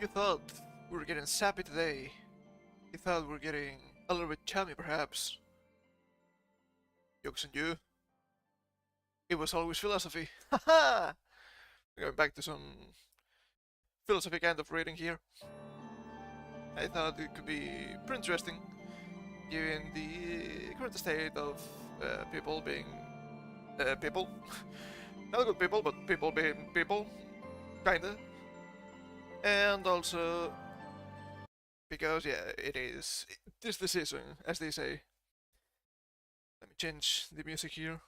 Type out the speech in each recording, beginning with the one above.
You thought we were getting sappy today. You thought we were getting a little bit chummy, perhaps. Jokes on you. It was always philosophy. Haha! Going back to some philosophy kind of reading here. I thought it could be pretty interesting, given the current state of people being people. Not good people, but people being people, kinda. And also because, yeah, it is this the season, as they say. Let me change the music here.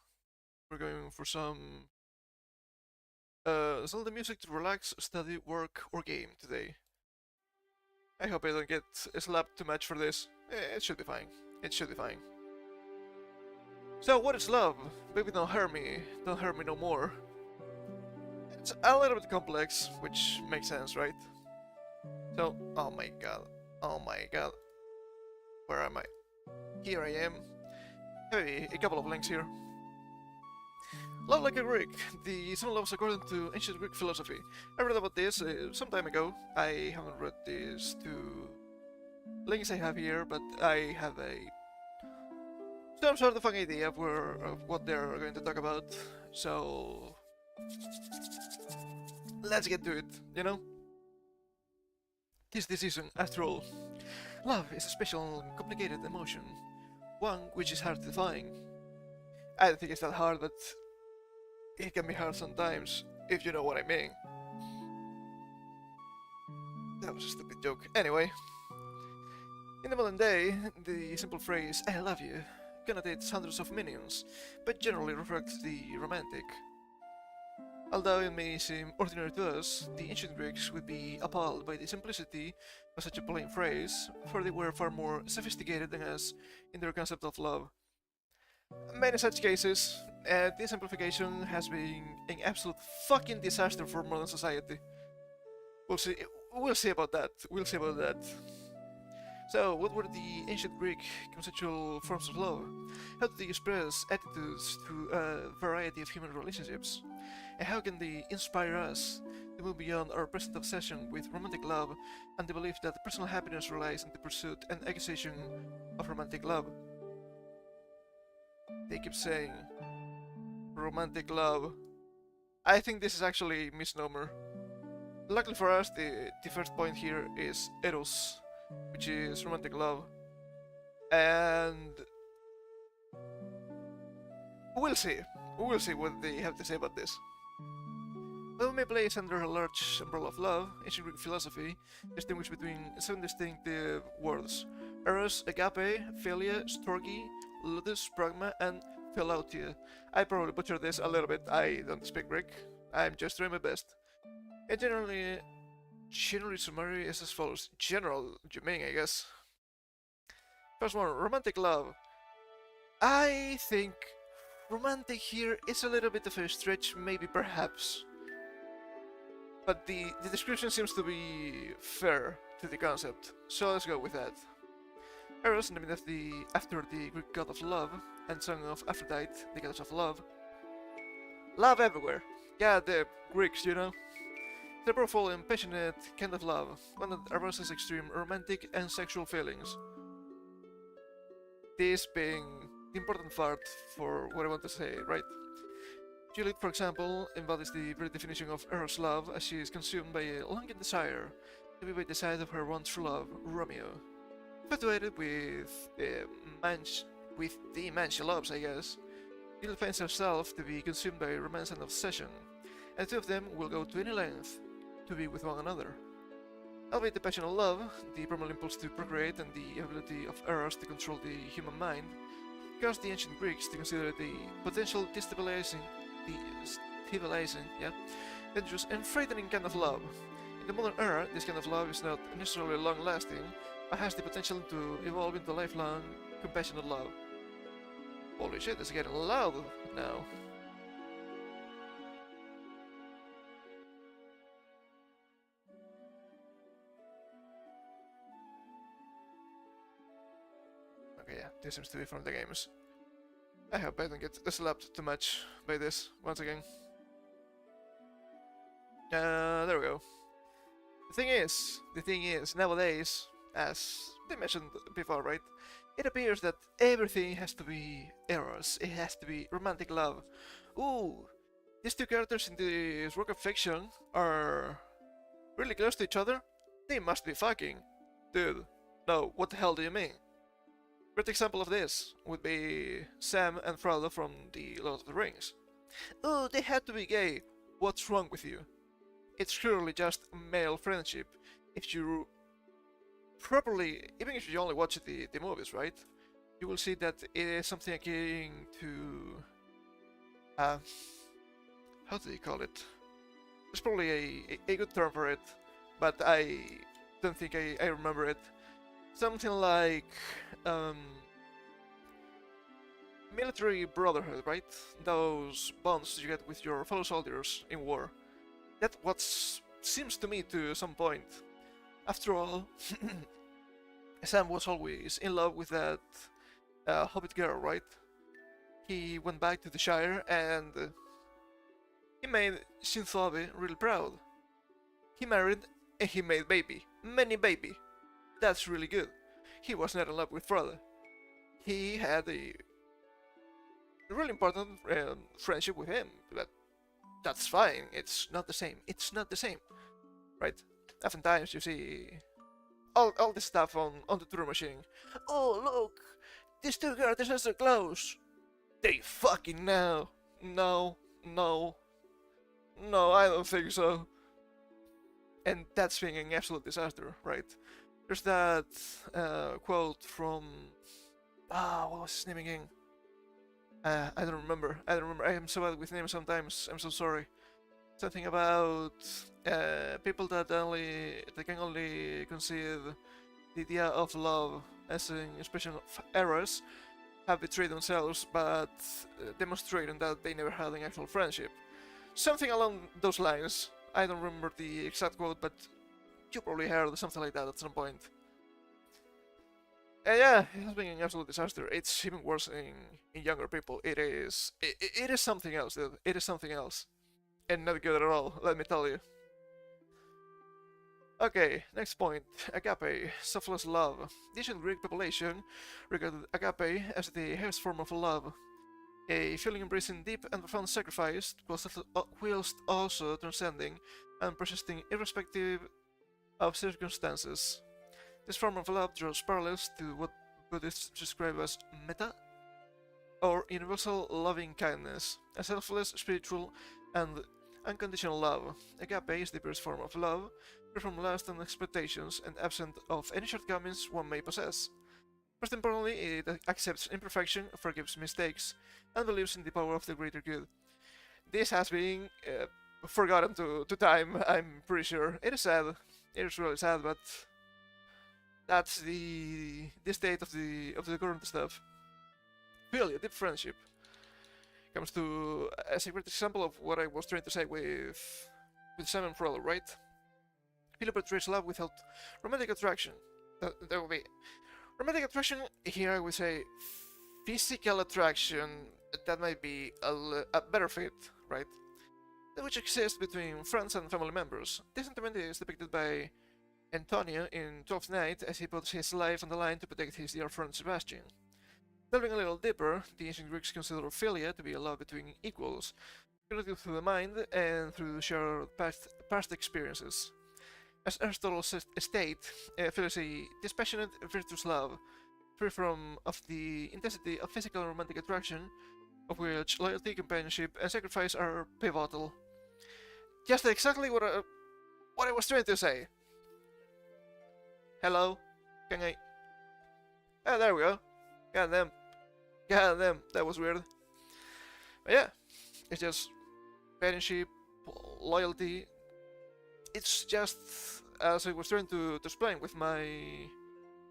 We're going for some the music to relax, study, work, or game today. I hope I don't get slapped too much for this. It should be fine. It should be fine. So, what is love? Baby, don't hurt me. Don't hurt me no more. It's a little bit complex, which makes sense, right? So, oh my god. Oh my god. Where am I? Here I am. Hey, a couple of links here. Love like a Greek. The seven loves according to ancient Greek philosophy. I read about this some time ago. I haven't read these two links I have here, but I have some sort of an idea of what they're going to talk about. So let's get to it, you know? Tis the season, after all. Love is a special, complicated emotion, one which is hard to define. I don't think it's that hard, but it can be hard sometimes, if you know what I mean. That was a stupid joke. Anyway, in the modern day, the simple phrase "I love you" connotates hundreds of meanings, but generally reflects the romantic. Although it may seem ordinary to us, the ancient Greeks would be appalled by the simplicity of such a plain phrase, for they were far more sophisticated than us in their concept of love. Many such cases, this simplification has been an absolute fucking disaster for modern society. We'll see about that. We'll see about that. So, what were the ancient Greek conceptual forms of love? How did they express attitudes through a variety of human relationships? And how can they inspire us to move beyond our present obsession with romantic love and the belief that personal happiness relies on the pursuit and acquisition of romantic love? They keep saying romantic love. I think this is actually a misnomer. Luckily for us, the first point here is eros, which is romantic love. And we'll see. We'll see what they have to say about this. Love may place under a large umbrella of love, ancient Greek philosophy distinguished between seven distinctive words: eros, agape, philia, storge, ludus, pragma, and philautia. I probably butchered this a little bit. I don't speak Greek. I'm just trying my best. And generally summary is as follows. General, you mean, I guess. First one, romantic love. I think romantic here is a little bit of a stretch, maybe, perhaps. But the description seems to be fair to the concept, so let's go with that. Eros, named after the Greek god of love, and son of Aphrodite, the goddess of love. Love everywhere. Yeah, the Greeks, you know. The powerful and passionate kind of love, one that arouses extreme romantic and sexual feelings. This being the important part for what I want to say, right? Juliet, for example, embodies the very definition of Eros love, as she is consumed by a longing desire to be by the side of her once true love, Romeo. Infatuated with the man she loves, I guess, Juliet finds herself to be consumed by romance and obsession, and the two of them will go to any length to be with one another. Albeit the passion of love, the primal impulse to procreate, and the ability of Eros to control the human mind, caused the ancient Greeks to consider the potential destabilizing, dangerous and frightening kind of love. In the modern era, this kind of love is not necessarily long-lasting, but has the potential to evolve into lifelong, compassionate love. Holy shit, it's getting loud now. Okay, yeah, this seems to be from the games. I hope I don't get slapped too much by this, once again. There we go. The thing is, nowadays, as they mentioned before, right? It appears that everything has to be eros. It has to be romantic love. Ooh, these two characters in this work of fiction are really close to each other. They must be fucking. Dude, no, what the hell do you mean? Great example of this would be Sam and Frodo from the Lord of the Rings. Oh, they had to be gay. What's wrong with you? It's clearly just male friendship. If you properly, even if you only watch the movies, right? You will see that it is something akin to, how do you call it? There's probably a good term for it, but I don't think I remember it. Something like um, military brotherhood, right? Those bonds you get with your fellow soldiers in war. That's what seems to me to some point. After all, Sam was always in love with that hobbit girl, right? He went back to the Shire and he made Shinzobe really proud. He married and he made baby. Many baby. That's really good. He was not in love with Frodo. He had a really important friendship with him, but that's fine. It's not the same. It's not the same, right? Oftentimes you see all this stuff on the True Machine. Oh look, these two characters are so close. They fucking know. No, no, no, I don't think so. And that's being an absolute disaster, right? There's that quote from what was his name again? I don't remember. I don't remember. I am so bad with names sometimes. I'm so sorry. Something about people that can only conceive the idea of love as an expression of eros have betrayed themselves, but demonstrating that they never had an actual friendship. Something along those lines. I don't remember the exact quote, but you probably heard something like that at some point. Yeah, it has been an absolute disaster. It's even worse in younger people. It is something else, dude. It is something else. And not good at all, let me tell you. Okay, next point. Agape, selfless love. The ancient Greek population regarded agape as the highest form of love, a feeling embracing deep and profound sacrifice, whilst also transcending and persisting irrespective of circumstances. This form of love draws parallels to what Buddhists describe as metta, or universal loving kindness, a selfless, spiritual, and unconditional love. Agape is the purest form of love, free from lust and expectations, and absent of any shortcomings one may possess. Most importantly, it accepts imperfection, forgives mistakes, and believes in the power of the greater good. This has been forgotten to time, I'm pretty sure. It is sad. It is really sad, but that's the state of the current stuff. Really, a deep friendship comes to as a great example of what I was trying to say with Sam and Frodo, right? Philip portrays love without romantic attraction. That will be romantic attraction. Here I would say physical attraction. That might be a better fit, right? Which exists between friends and family members. This sentiment is depicted by Antonio in 12th Night as he puts his life on the line to protect his dear friend Sebastian. Delving a little deeper, the ancient Greeks considered philia to be a love between equals, connected through the mind and through shared past experiences. As Aristotle stated, philia is a dispassionate, virtuous love, free from the intensity of physical and romantic attraction, of which loyalty, companionship, and sacrifice are pivotal. Just exactly what I was trying to say. Hello? Can I... Ah, there we go. God damn, that was weird. But yeah, it's just companionship, loyalty. It's just as I was trying to explain with my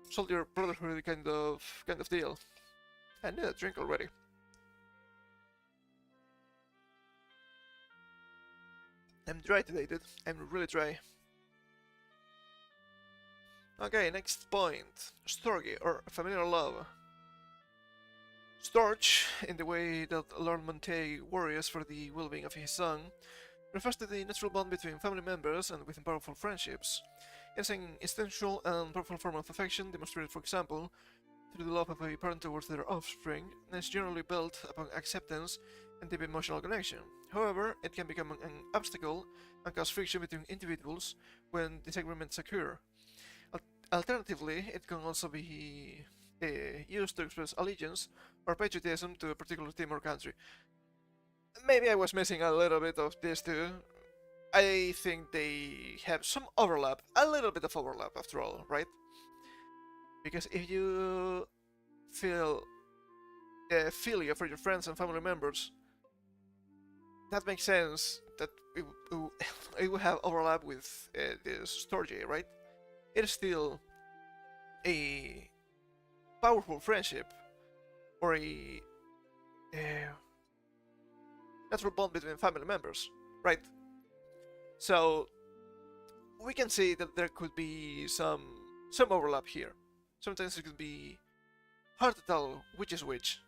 soldier brotherhood kind of deal. I need a drink already. I'm dry today, dude. I'm really dry. Okay, next point. Storge, or familiar love. Storch, in the way that Lord Montague worries for the well-being of his son, refers to the natural bond between family members and within powerful friendships. It is an instinctual and powerful form of affection demonstrated, for example, through the love of a parent towards their offspring, and is generally built upon acceptance and deep emotional connection. However, it can become an obstacle and cause friction between individuals when disagreements occur. Alternatively, it can also be used to express allegiance or patriotism to a particular team or country. Maybe I was missing a little bit of this too. I think they have some overlap, a little bit of overlap after all, right? Because if you feel philia for your friends and family members, that makes sense that it will have overlap with this Storge, right? It is still a powerful friendship or a natural bond between family members, right? So we can see that there could be some overlap here. Sometimes it could be hard to tell which is which,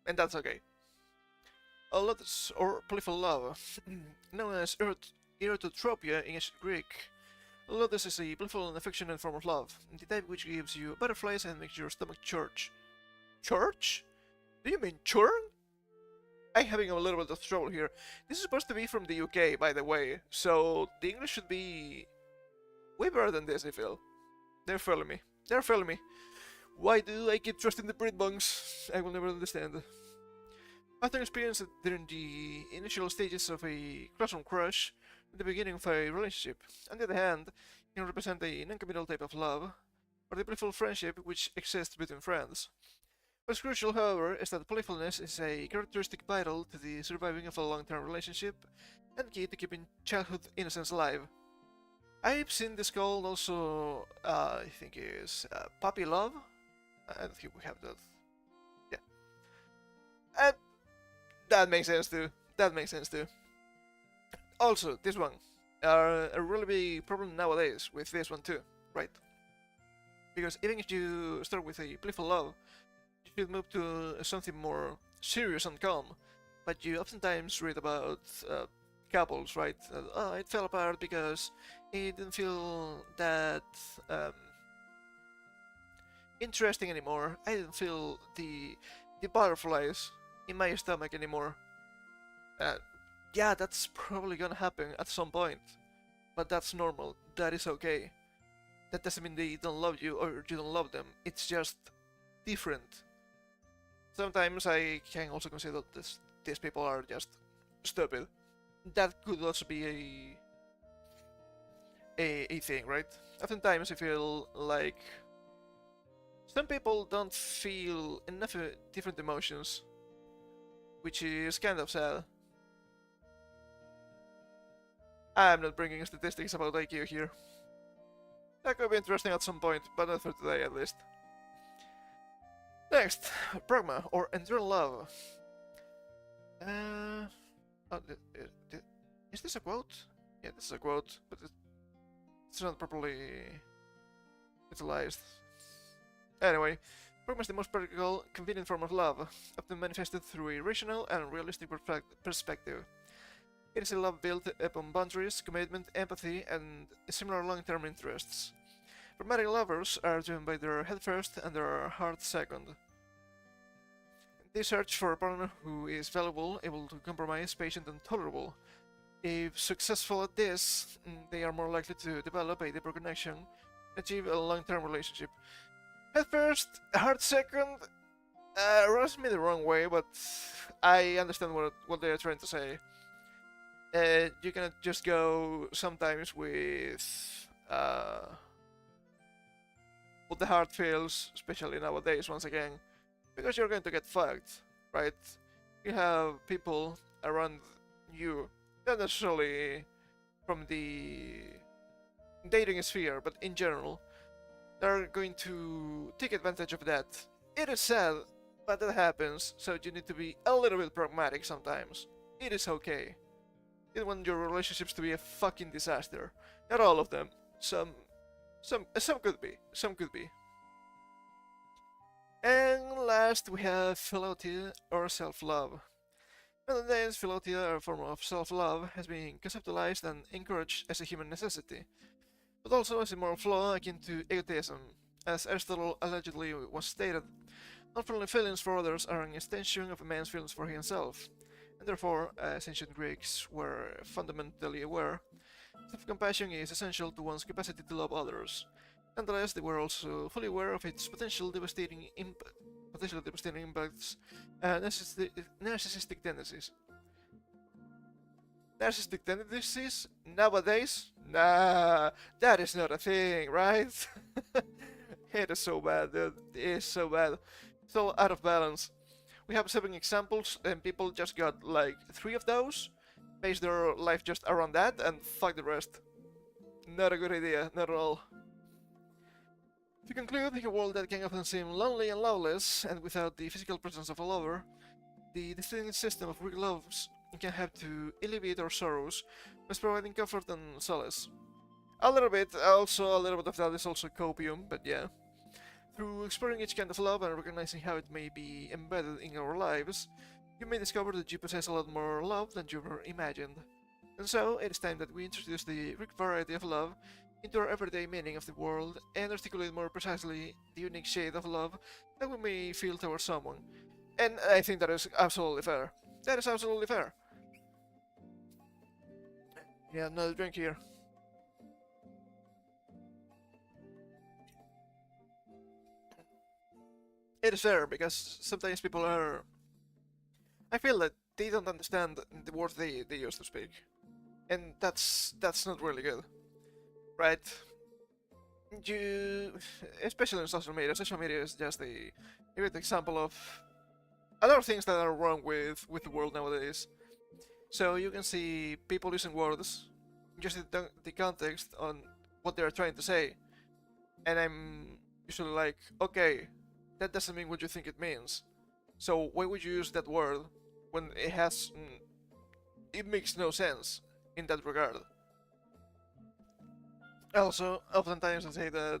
and that's okay. A lotus or playful love, known as erototropia in ancient Greek. Lotus is a playful and affectionate form of love, the type which gives you butterflies and makes your stomach church. Church? Do you mean churn? I'm having a little bit of trouble here. This is supposed to be from the UK, by the way, so the English should be way better than this, I feel. They're failing me. They're failing me. Why do I keep trusting the Brit bunks? I will never understand. After experiencing during the initial stages of a classroom crush, at the beginning of a relationship, on the other hand, can represent a non-committal type of love, or the playful friendship which exists between friends. What's crucial, however, is that playfulness is a characteristic vital to the surviving of a long-term relationship and key to keeping childhood innocence alive. I've seen this called also, I think is puppy love. I don't think we have that. Yeah. And that makes sense too. That makes sense too. Also, this one. A really big problem nowadays with this one too, right? Because even if you start with a playful love, you should move to something more serious and calm. But you oftentimes read about couples, right? Oh, it fell apart because it didn't feel that interesting anymore. I didn't feel the butterflies in my stomach anymore. Yeah, that's probably gonna happen at some point, but that's normal. That is okay. That doesn't mean they don't love you or you don't love them. It's just different. Sometimes I can also consider that these people are just stupid. That could also be a thing, right? Oftentimes I feel like some people don't feel enough different emotions, which is kind of sad. I'm not bringing statistics about IQ here. That could be interesting at some point, but not for today at least. Next, pragma, or enduring love. Oh, is this a quote? Yeah, this is a quote, but it's not properly utilized. Anyway, pragma is the most practical, convenient form of love, often manifested through a rational and realistic perspective. It is a love built upon boundaries, commitment, empathy, and similar long-term interests. Pragmatic lovers are driven by their head first and their heart second. They search for a partner who is valuable, able to compromise, patient, and tolerable. If successful at this, they are more likely to develop a deeper connection and achieve a long-term relationship. Head first, heart second, rubs me the wrong way, but I understand what they are trying to say. You can just go sometimes with what the heart feels, especially nowadays, once again, because you're going to get fucked, right? You have people around you, not necessarily from the dating sphere, but in general, they're going to take advantage of that. It is sad, but that happens, so you need to be a little bit pragmatic sometimes. It is okay. You don't want your relationships to be a fucking disaster. Not all of them. Some could be. Some could be. And last we have philautia or self-love. Nowadays, philotia, a form of self-love, has been conceptualized and encouraged as a human necessity, but also as a moral flaw akin to egotism. As Aristotle allegedly was stated, unfriendly feelings for others are an extension of a man's feelings for himself, and therefore, as ancient Greeks were fundamentally aware, self-compassion is essential to one's capacity to love others. Nonetheless, they were also fully aware of its potentially devastating impacts, narcissistic tendencies. Narcissistic tendencies nowadays? Nah, that is not a thing, right? It is so bad, dude. It is so bad. It's all out of balance. We have 7 examples, and people just got like 3 of those, base their life just around that, and fuck the rest. Not a good idea, not at all. To conclude, in a world that can often seem lonely and loveless, and without the physical presence of a lover, the distinct system of real loves can help to alleviate our sorrows, by providing comfort and solace. A little bit of that is also copium, but yeah. Through exploring each kind of love and recognizing how it may be embedded in our lives, you may discover that you possess a lot more love than you ever imagined. And so, it is time that we introduce the rich variety of love into our everyday meaning of the world and articulate more precisely the unique shade of love that we may feel towards someone. And I think that is absolutely fair. That is absolutely fair. Yeah, another drink here. It is fair because sometimes people are. I feel that they don't understand the words they use to speak, and that's not really good, right? You, especially in social media. Social media is just a great example of a lot of things that are wrong with the world nowadays. So you can see people using words, just the context on what they're trying to say, and I'm usually like, okay, that doesn't mean what you think it means. So why would you use that word when it has, it makes no sense in that regard. Also, oftentimes I say that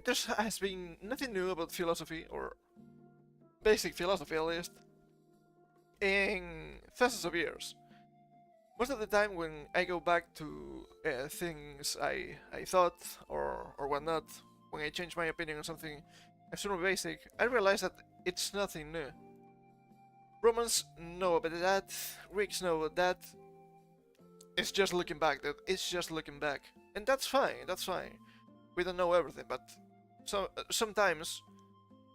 there has been nothing new about philosophy, or basic philosophy at least, in thousands of years. Most of the time when I go back to things I thought or whatnot, when I change my opinion on something extremely basic, I realize that it's nothing new. Romans know about that, Greeks know about that. It's just looking back, it's just looking back. And that's fine, that's fine. We don't know everything, but sometimes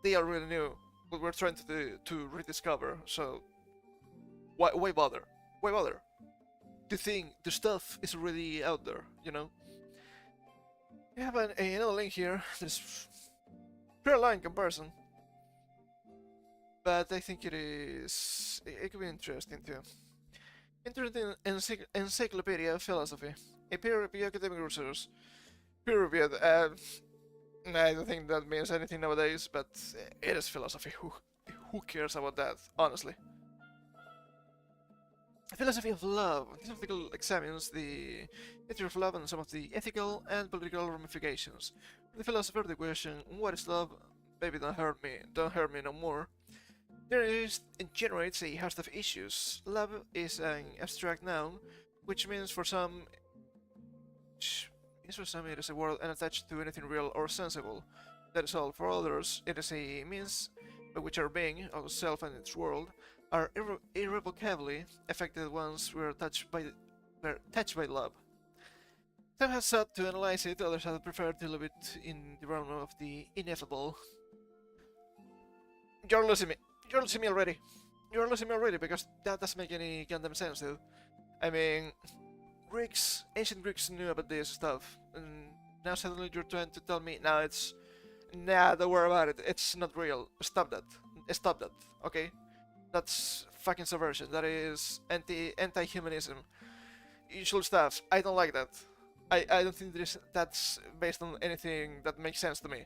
they are really new, what we're trying to rediscover, so why bother? Why bother? The thing, the stuff is already out there, you know? We have another link here, this pure line comparison. But I think it could be interesting too. Interesting encyclopedia of philosophy. A peer-reviewed academic research. Peer-reviewed, I don't think that means anything nowadays, but it is philosophy. Who cares about that, honestly? Philosophy of love. This article examines the nature of love and some of the ethical and political ramifications. The philosopher, the question, what is love? Baby, don't hurt me no more. It generates a host of issues. Love is an abstract noun, which means for some it is a word unattached to anything real or sensible. That is all. For others, it is a means by which our being, our self and its world, are irrevocably affected once we are touched by love. Some have sought to analyze it, others have preferred to leave it in the realm of the ineffable. You're losing me. You're losing me already. You're losing me already because that doesn't make any goddamn sense, dude. I mean, ancient Greeks knew about this stuff, and now suddenly you're trying to tell me, nah, don't worry about it, it's not real. Stop that. Stop that, okay? That's fucking subversion. That is anti-humanism. Usual stuff. I don't like that. I don't think that's based on anything that makes sense to me.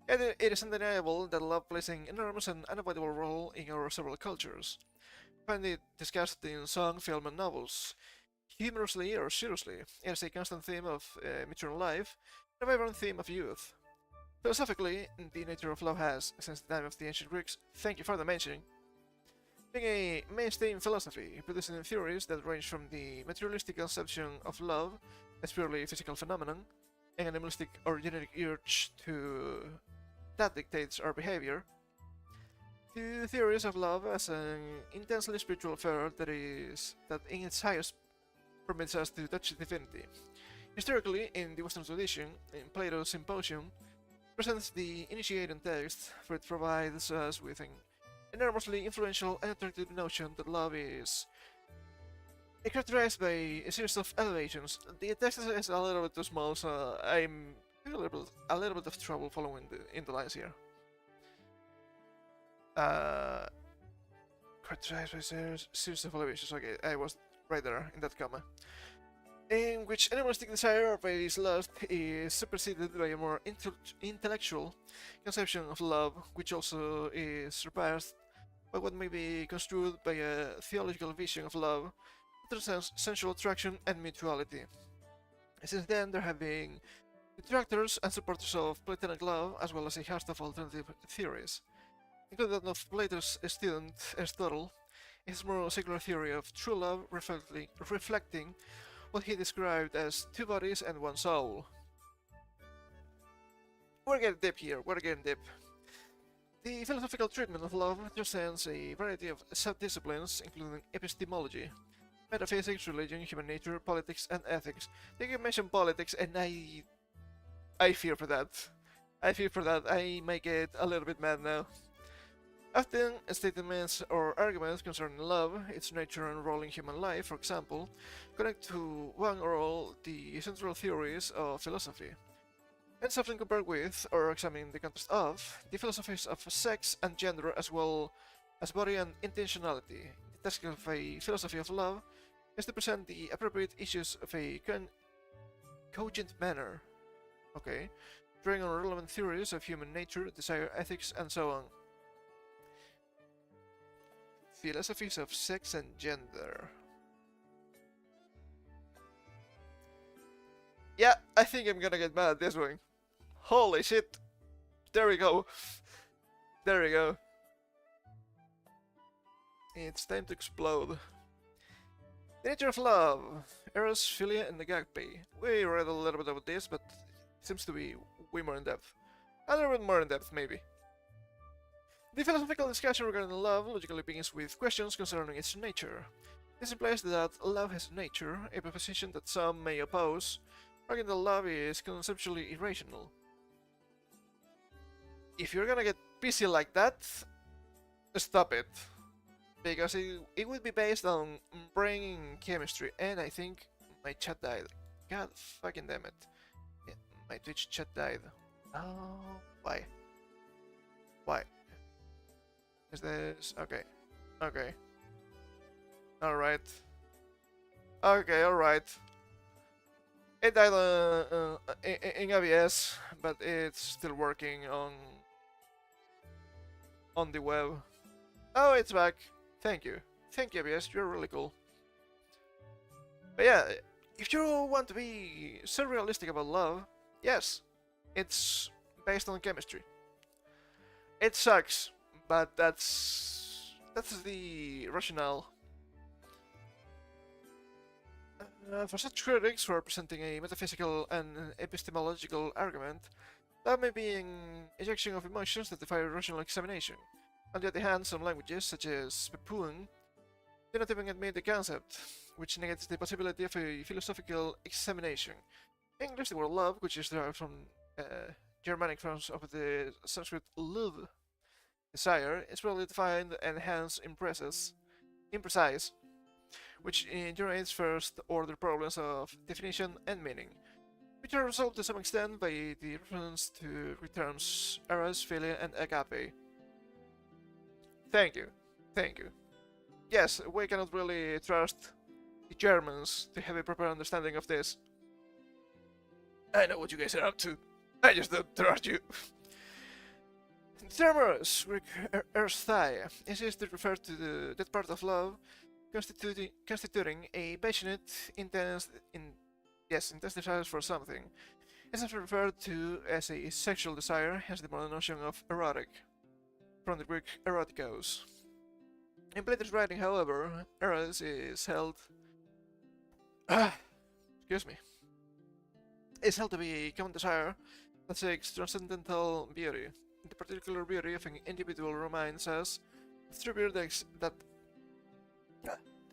It is undeniable that love plays an enormous and unavoidable role in our several cultures. We find it discussed in song, film, and novels. Humorously or seriously, it is a constant theme of mature life, and a vibrant theme of youth. Philosophically, the nature of love has, since the time of the ancient Greeks, thank you for the mentioning, being a mainstay in philosophy, producing theories that range from the materialistic conception of love as purely physical phenomenon, an animalistic or genetic urge that dictates our behavior, to theories of love as an intensely spiritual affair that in its highest permits us to touch divinity. Historically, in the Western tradition, in Plato's Symposium, presents the initiating text, for it provides us with an enormously influential and attractive notion that love is characterized by a series of elevations. The text is a little bit too small, so I'm having a little bit of trouble following the lines here. Characterized by a series of elevations. Okay, I was right there in that comma. In which animalistic desire by this lust is superseded by a more intellectual conception of love, which also is surpassed by what may be construed by a theological vision of love that transcends sensual attraction and mutuality. Since then, there have been detractors and supporters of Platonic love, as well as a host of alternative theories, including that of Plato's student Aristotle, his more secular theory of true love reflecting what he described as two bodies and one soul. We're getting deep here, we're getting deep. The philosophical treatment of love transcends a variety of sub-disciplines, including epistemology, metaphysics, religion, human nature, politics, and ethics. I think you mentioned politics, and I fear for that. I fear for that. I might get a little bit mad now. Often, statements or arguments concerning love, its nature and role in human life, for example, connect to one or all the central theories of philosophy, and is often compared with, or examining the context of, the philosophies of sex and gender as well as body and intentionality. The task of a philosophy of love is to present the appropriate issues of a cogent manner, okay, drawing on relevant theories of human nature, desire, ethics, and so on. Philosophies of sex and gender. Yeah, I think I'm gonna get mad at this one. Holy shit! There we go. There we go. It's time to explode. The nature of love. Eros, philia, and agape. We read a little bit about this, but it seems to be way more in depth. A little bit more in depth, maybe. The philosophical discussion regarding love logically begins with questions concerning its nature. This implies that love has nature, a proposition that some may oppose, arguing that love is conceptually irrational. If you're gonna get pissy like that, stop it. Because it would be based on brain chemistry, and I think my chat died. God fucking damn it. Yeah, my Twitch chat died. Oh, why? Why? Is this... okay. Okay. Alright. Okay, alright. It died in ABS, but it's still working on the web. Oh, it's back. Thank you. Thank you, ABS. You're really cool. But yeah, if you want to be surrealistic about love, yes, it's based on chemistry. It sucks, but that's the rationale. For such critics who are presenting a metaphysical and epistemological argument, that may be an ejection of emotions that defy rational examination. On the other hand, some languages, such as Papuan, do not even admit the concept, which negates the possibility of a philosophical examination. In English, the word love, which is derived from Germanic forms of the Sanskrit love, desire, is broadly defined and hence imprecise, which generates first-order problems of definition and meaning, which are resolved to some extent by the reference to terms eros, philia, and agape. Thank you. Thank you. Yes, we cannot really trust the Germans to have a proper understanding of this. I know what you guys are up to. I just don't trust you. The term eros, Greek ersthai, is used to refer to that part of love constituting a passionate, intense desire for something. It's often referred to as a sexual desire, hence the modern notion of erotic, from the Greek erotikos. In Plato's writing, however, eros is held excuse me, is held to be a common desire that seeks transcendental beauty. The particular beauty of an individual reminds us of true beauty that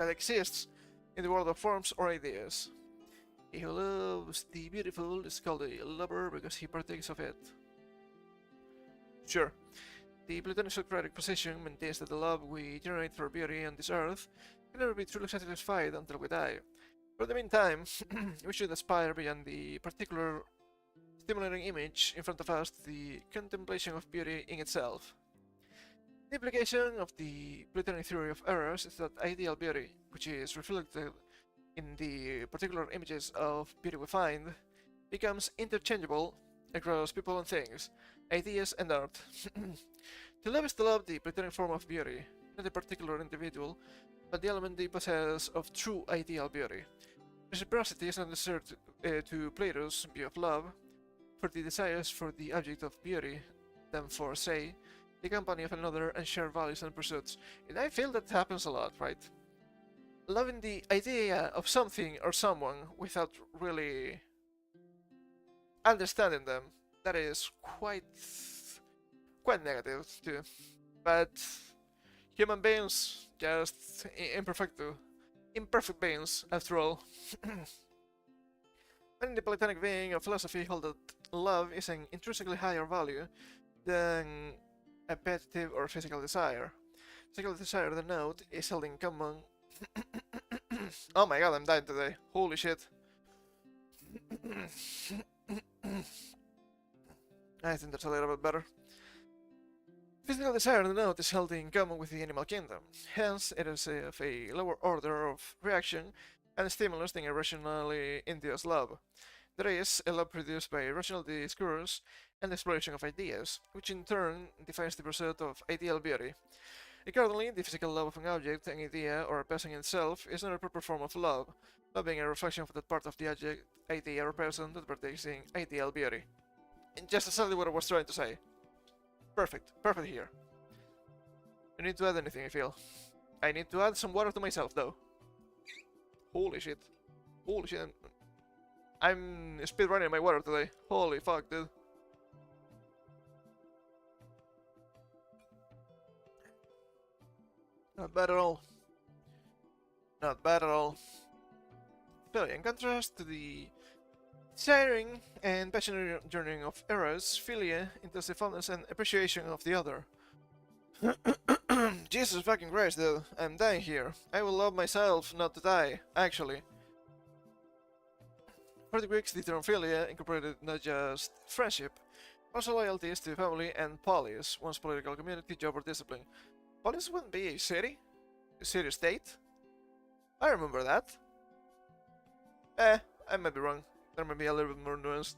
exists in the world of forms or ideas. He who loves the beautiful is called a lover because he partakes of it. Sure, the Platonic Socratic position maintains that the love we generate for beauty on this earth can never be truly satisfied until we die. For the meantime, we should aspire beyond the particular stimulating image in front of us to the contemplation of beauty in itself. The implication of the Platonic theory of eros is that ideal beauty, which is reflected in the particular images of beauty we find, becomes interchangeable across people and things, ideas and art. To love is to love the Platonic form of beauty, not a particular individual, but the element they possess of true ideal beauty. Reciprocity is not necessary to Plato's view of love, for the desires for the object of beauty than for, say, the company of another and shared values and pursuits. And I feel that happens a lot, right? Loving the idea of something or someone without really understanding them, that is quite negative too. But human beings, just imperfect beings after all. Many in the Platonic being of philosophy hold that love is an intrinsically higher value than appetitive or physical desire. Physical desire, the note, is held in common. Oh my god, I'm dying today. Holy shit. I think that's a little bit better. Physical desire, the note, is held in common with the animal kingdom. Hence, it is of a lower order of reaction and stimulus than a rationally induced love. There is a love produced by rational discourse and exploration of ideas, which in turn defines the pursuit of ideal beauty. Accordingly, the physical love of an object, an idea, or a person itself is not a proper form of love, not being a reflection of that part of the object, idea, or person that partakes in ideal beauty. And just exactly what I was trying to say. Perfect here. I need to add anything, I feel. I need to add some water to myself, though. Holy shit. I'm speedrunning my water today. Holy fuck, dude. Not bad at all. So, in contrast to the desiring and passionate yearning of eros, philia entails the fondness and appreciation of the other. Jesus fucking Christ, dude. I'm dying here. I will love myself not to die, actually. For the Greeks, the term philia incorporated not just friendship, also loyalties to family and polis, one's political community, job, or discipline. Polis wouldn't be a city? A city-state? I remember that. I might be wrong. There may be a little bit more nuanced.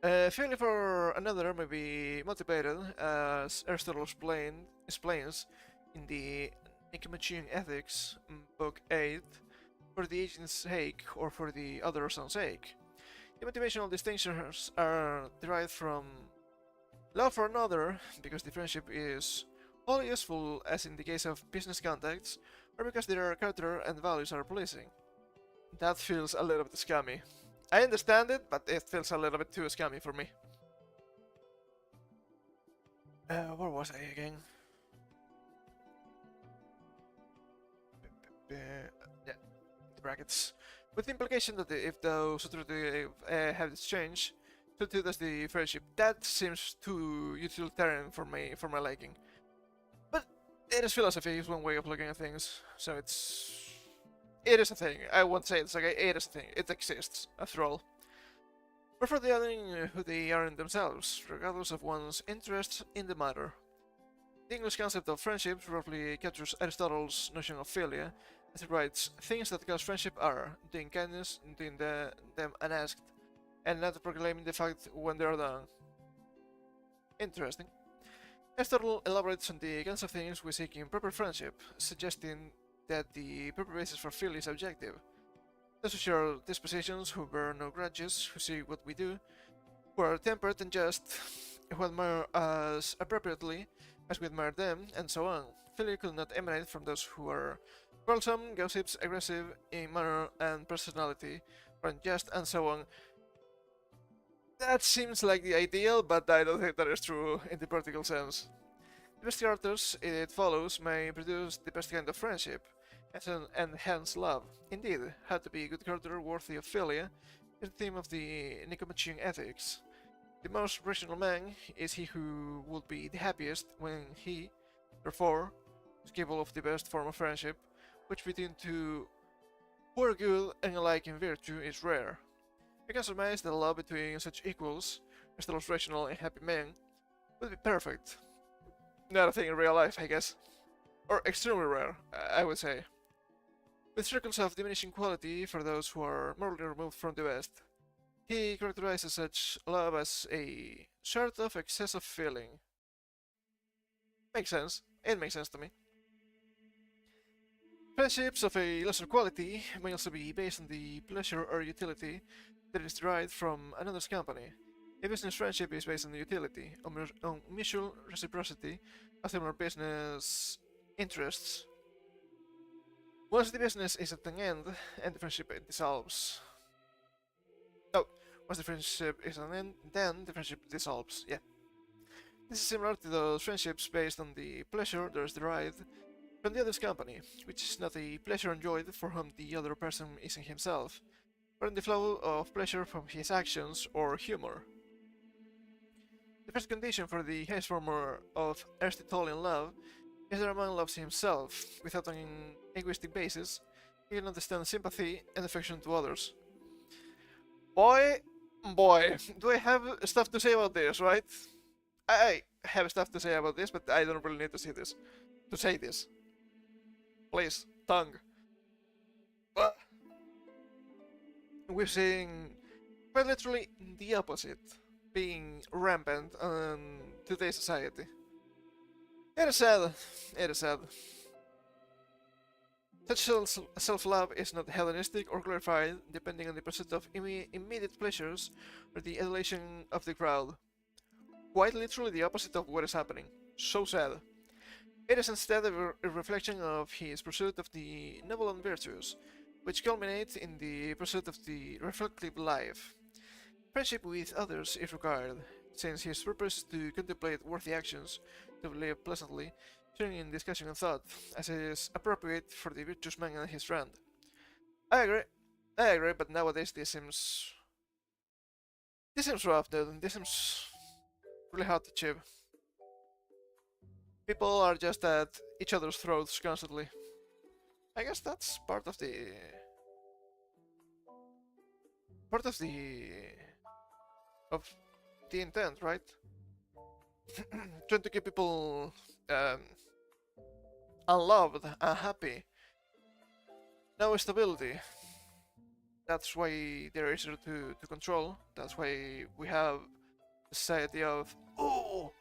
Philia for another may be motivated, as Aristotle explains in the Nicomachean Ethics, Book 8, for the agent's sake or for the other's own sake. The motivational distinctions are derived from love for another, because the friendship is only useful as in the case of business contacts, or because their character and values are pleasing. That feels a little bit scammy. I understand it, but it feels a little bit too scammy for me. Where was I again? Yeah, the brackets. With the implication that if those authority have this change, so too does the friendship. That seems too utilitarian for my liking. But it is philosophy, is one way of looking at things, so it is a thing. I won't say it's okay, it is a thing. It exists, after all. Or for the other who they are in themselves, regardless of one's interest in the matter. The English concept of friendship roughly captures Aristotle's notion of philia, as he writes, things that cause friendship are doing kindness, doing them unasked, and not proclaiming the fact when they are done. Interesting. Aristotle elaborates on the kinds of things we seek in proper friendship, suggesting that the proper basis for philia is objective. Those who share dispositions, who bear no grudges, who see what we do, who are temperate and just, who admire us appropriately as we admire them, and so on. Failure could not emanate from those who are quarrelsome, gossips, aggressive in manner and personality, or unjust, and so on. That seems like the ideal, but I don't think that is true in the practical sense. The best characters, it follows, may produce the best kind of friendship, and hence love. Indeed, how to be a good character worthy of philia is the theme of the Nicomachean ethics. The most rational man is he who would be the happiest when he, therefore, is capable of the best form of friendship, which between two who are good and alike in virtue is rare. We can surmise that love between such equals, as the most rational and happy men, would be perfect. Not a thing in real life, I guess. Or extremely rare, I would say. With circles of diminishing quality for those who are morally removed from the best. He characterizes such love as a sort of excessive feeling. Makes sense. It makes sense to me. Friendships of a lesser quality may also be based on the pleasure or utility that is derived from another's company. A business friendship is based on the utility, on mutual reciprocity of similar business interests. Once the business is at an end, and the friendship dissolves. Oh, once the friendship is at an end, then the friendship dissolves. Yeah. This is similar to those friendships based on the pleasure that is derived from the other's company, which is not a pleasure enjoyed for whom the other person is in himself, but in the flow of pleasure from his actions or humor. The first condition for the highest form of Aristotelian love is that a man loves himself, without an egoistic basis. He can understand sympathy and affection to others. Boy, do I have stuff to say about this, right? I have stuff to say about this, but I don't really need to say this. Please, tongue. We're seeing quite literally the opposite being rampant in today's society. It is sad. It is sad. Such self-love is not hedonistic or glorified, depending on the pursuit of immediate pleasures or the adulation of the crowd. Quite literally the opposite of what is happening. So sad. It is instead a reflection of his pursuit of the noble and virtuous, which culminate in the pursuit of the reflective life. Friendship with others is required, since his purpose is to contemplate worthy actions, to live pleasantly, sharing in discussion and thought, as is appropriate for the virtuous man and his friend. I agree, but nowadays this seems rough, dude. This seems really hard to achieve. People are just at each other's throats constantly. I guess that's part of the of the intent, right? Trying to keep people unloved, unhappy, no stability. That's why they're easier to control. That's why we have a society of, oh,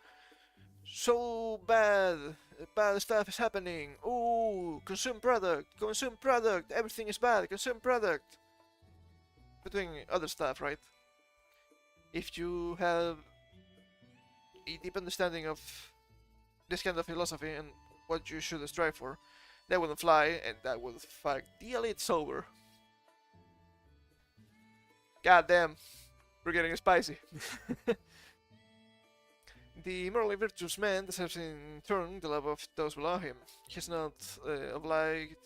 so bad stuff is happening. Oh, consume product, everything is bad, consume product. Between other stuff, right? If you have a deep understanding of this kind of philosophy and what you should strive for, that wouldn't fly, and that would fuck the elites over. God damn, we're getting spicy. The morally virtuous man deserves in turn the love of those below him. He's not obliged.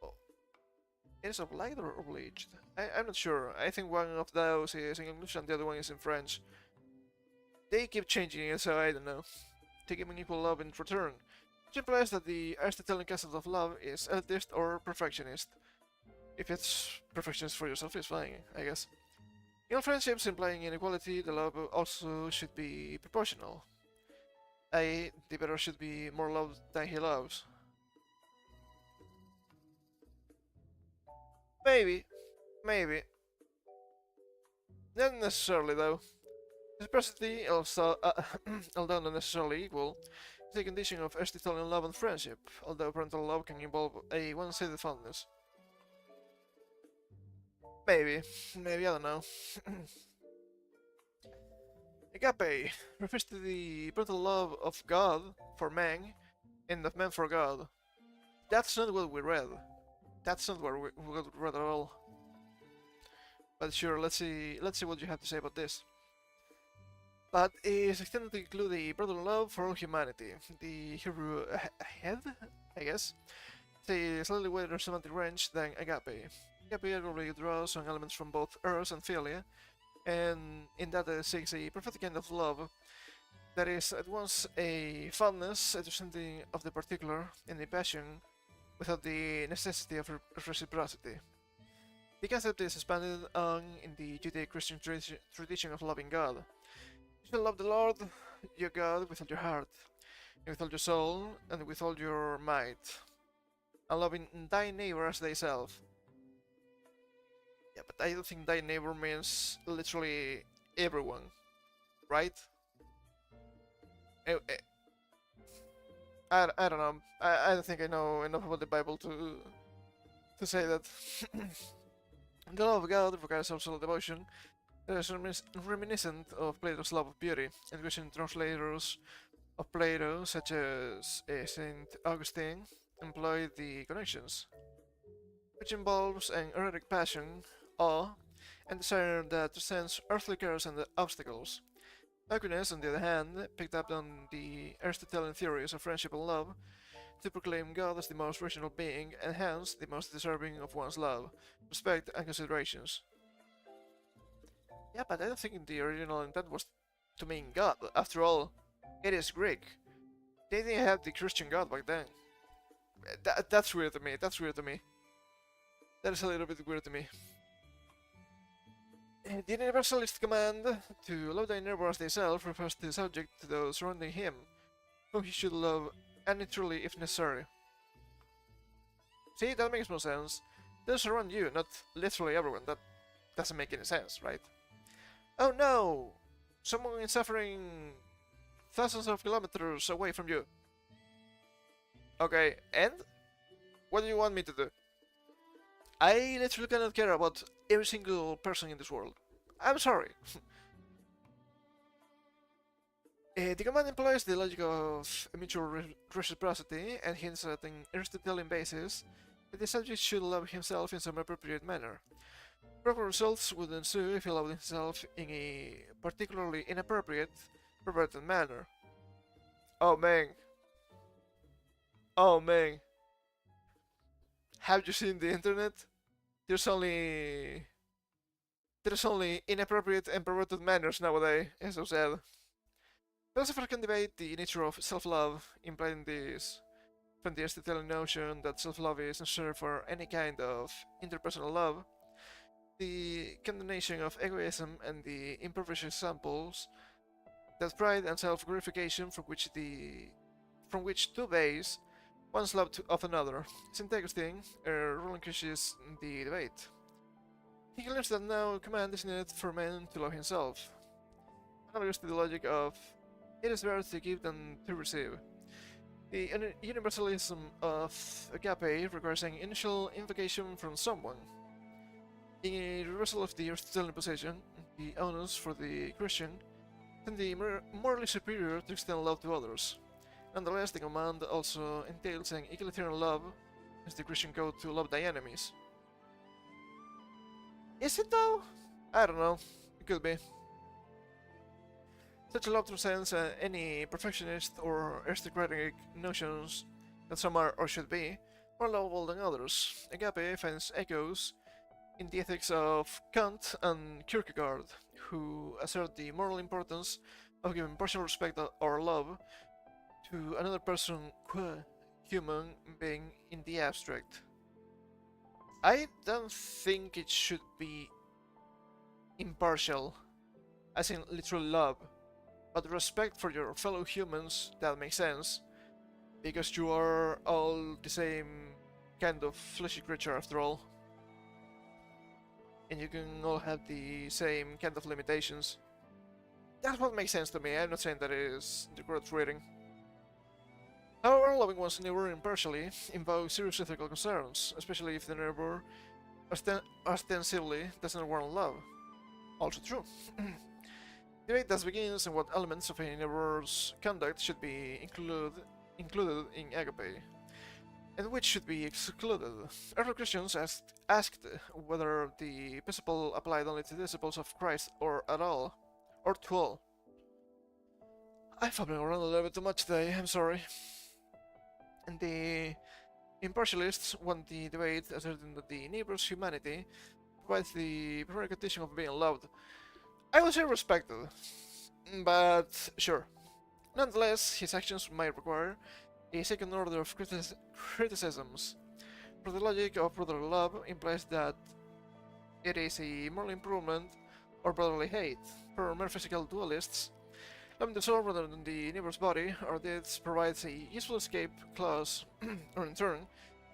Oh, is obliged or obliged? I'm not sure. I think one of those is in English and the other one is in French. They keep changing it, so I don't know. To give an equal love in return, which implies that the Aristotelian concept of love is elitist or perfectionist. If it's perfectionist for yourself, it's fine, I guess. In all friendships implying inequality, the love also should be proportional. I.e., the better should be more loved than he loves. Maybe. Not necessarily, though. Reciprocity, also, although not necessarily equal, is a condition of Aristotelian love and friendship, although parental love can involve a one-sided fondness. Maybe. Maybe, I don't know. Agape refers to the brutal love of God for man and of man for God. That's not what we read. That's not what we read at all. But sure, let's see what you have to say about this. But is extended to include the brutal love for all humanity. The Hebrew head, I guess, is a slightly wider semantic range than agape. Agape arguably draws on elements from both eros and philia, and in that it seeks a prophetic kind of love that is at once a fondness, a understanding of the particular, and a passion without the necessity of reciprocity. The concept is expanded on in the Judeo-Christian tradition of loving God. You shall love the Lord your God with all your heart, and with all your soul, and with all your might, and loving thy neighbor as thyself. Yeah, but I don't think thy neighbor means literally everyone, right? I don't know. I don't think I know enough about the Bible to say that. The love of God requires absolute devotion. That is reminiscent of Plato's love of beauty, and Christian translators of Plato, such as Saint Augustine, employ the connections, which involves an erotic passion, awe, and desire that transcends earthly cares and obstacles. Aquinas, on the other hand, picked up on the Aristotelian theories of friendship and love to proclaim God as the most rational being and hence the most deserving of one's love, respect, and considerations. Yeah, but I don't think the original intent was to mean God. After all, it is Greek. They didn't have the Christian God back then. That's weird to me. That's weird to me. That is a little bit weird to me. The universalist command to love thy neighbor as thyself refers to the subject to those surrounding him, whom he should love unnaturally if necessary. See, that makes more sense. Those around you, not literally everyone. That doesn't make any sense, right? Oh no! Someone is suffering thousands of kilometers away from you. Okay, and? What do you want me to do? I literally cannot care about every single person in this world. I'm sorry. The command employs the logic of mutual reciprocity and hints at an Aristotelian basis that the subject should love himself in some appropriate manner. Proper results would ensue if he loved himself in a particularly inappropriate, perverted manner. Oh man. Oh man. Have you seen the internet? There's only inappropriate and perverted manners nowadays, it's so sad. Philosophers can debate the nature of self-love, implying this from the Aristotelian notion that self-love is necessary for any kind of interpersonal love, the condemnation of egoism and the imperfect examples that pride and self-glorification from which to base one's love of another. St. Augustine relinquishes the debate. He claims that no command is needed for man to love himself, analogous to the logic of it is better to give than to receive. The universalism of agape requires an initial invocation from someone. In a reversal of the Aristotelian position, the onus for the Christian can be morally superior to extend love to others. Nonetheless, the command also entails an egalitarian love, as the Christian code to love thy enemies. Is it though? I don't know. It could be. Such a love transcends any perfectionist or aristocratic notions that some are or should be more lovable than others. Agape finds echoes in the ethics of Kant and Kierkegaard, who assert the moral importance of giving partial respect or love to another person, human being in the abstract. I don't think it should be impartial, as in literal love, but respect for your fellow humans. That makes sense, because you are all the same kind of fleshy creature after all. And you can all have the same kind of limitations. That's what makes sense to me. I'm not saying that is the correct reading. However, loving one's neighbor impartially invokes serious ethical concerns, especially if the neighbor ostensibly doesn't warrant love. Also true. Debate thus begins on what elements of a neighbor's conduct should be included in agape, and which should be excluded. Early Christians asked whether the principle applied only to the disciples of Christ or at all, or to all. I'm fumbling around a little bit too much today, I'm sorry. And the impartialists want the debate asserting that the neighbor's humanity provides the primary condition of being loved. I would say respected, but sure. Nonetheless, his actions might require a second order of criticisms. For the logic of brotherly love implies that it is a moral improvement or brotherly hate. For metaphysical dualists, loving the soul rather than the neighbor's body or deeds provides a useful escape clause, or in turn,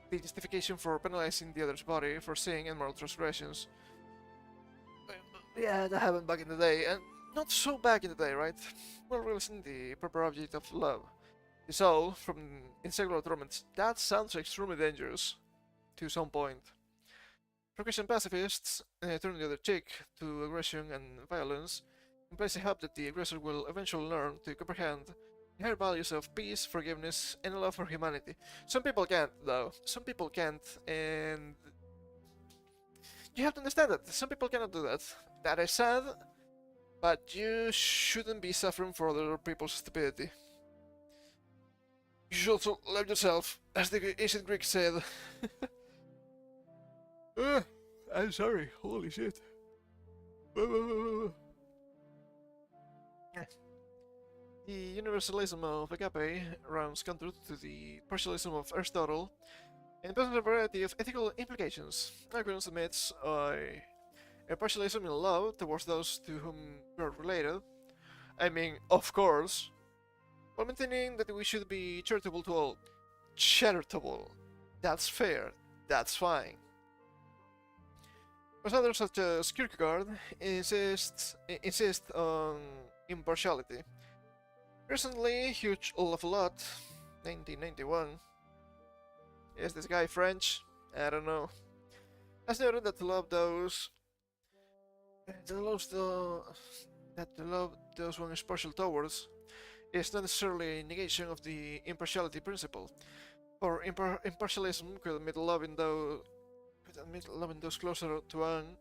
the justification for penalizing the other's body for sin and moral transgressions. Yeah, that happened back in the day, and not so back in the day, right? Well, realizing the proper object of love, the soul, from insecular torments, that sounds extremely dangerous, to some point. For Christian pacifists, turning the other cheek to aggression and violence implies a hope that the aggressor will eventually learn to comprehend the higher values of peace, forgiveness, and love for humanity. Some people can't, though. Some people can't, and you have to understand that. Some people cannot do that. That is sad, but you shouldn't be suffering for other people's stupidity. You should also love yourself, as the ancient Greeks said. I'm sorry, holy shit. The universalism of agape runs counter to the partialism of Aristotle and presents a variety of ethical implications. Aquinas admits a partialism in love towards those to whom we are related. I mean, of course, while maintaining that we should be charitable to all. Charitable. That's fair. That's fine. Whereas others, such as Kierkegaard, insist on impartiality. Recently, Huge Love a Lot, 1991. Is this guy French? I don't know. Has noted that to love those one is partial towards is not necessarily a negation of the impartiality principle. For impartialism could admit loving those closer to one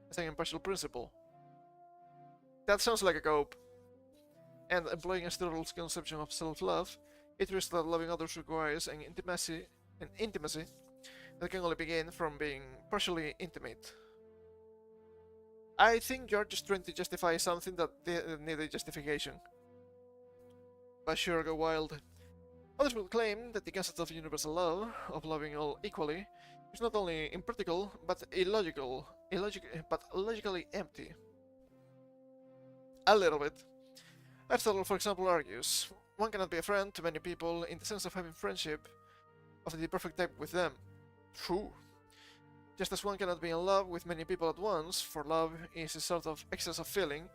as an impartial principle. That sounds like a cope. And employing Aristotle's conception of self-love, it risks that loving others requires an intimacy that can only begin from being partially intimate. I think you're just trying to justify something that needed justification. But sure, go wild. Others will claim that the concept of universal love, of loving all equally, is not only impractical, but logically empty. A little bit. Aristotle, for example, argues, one cannot be a friend to many people in the sense of having friendship of the perfect type with them. True. Just as one cannot be in love with many people at once, for love is a sort of excess of feeling,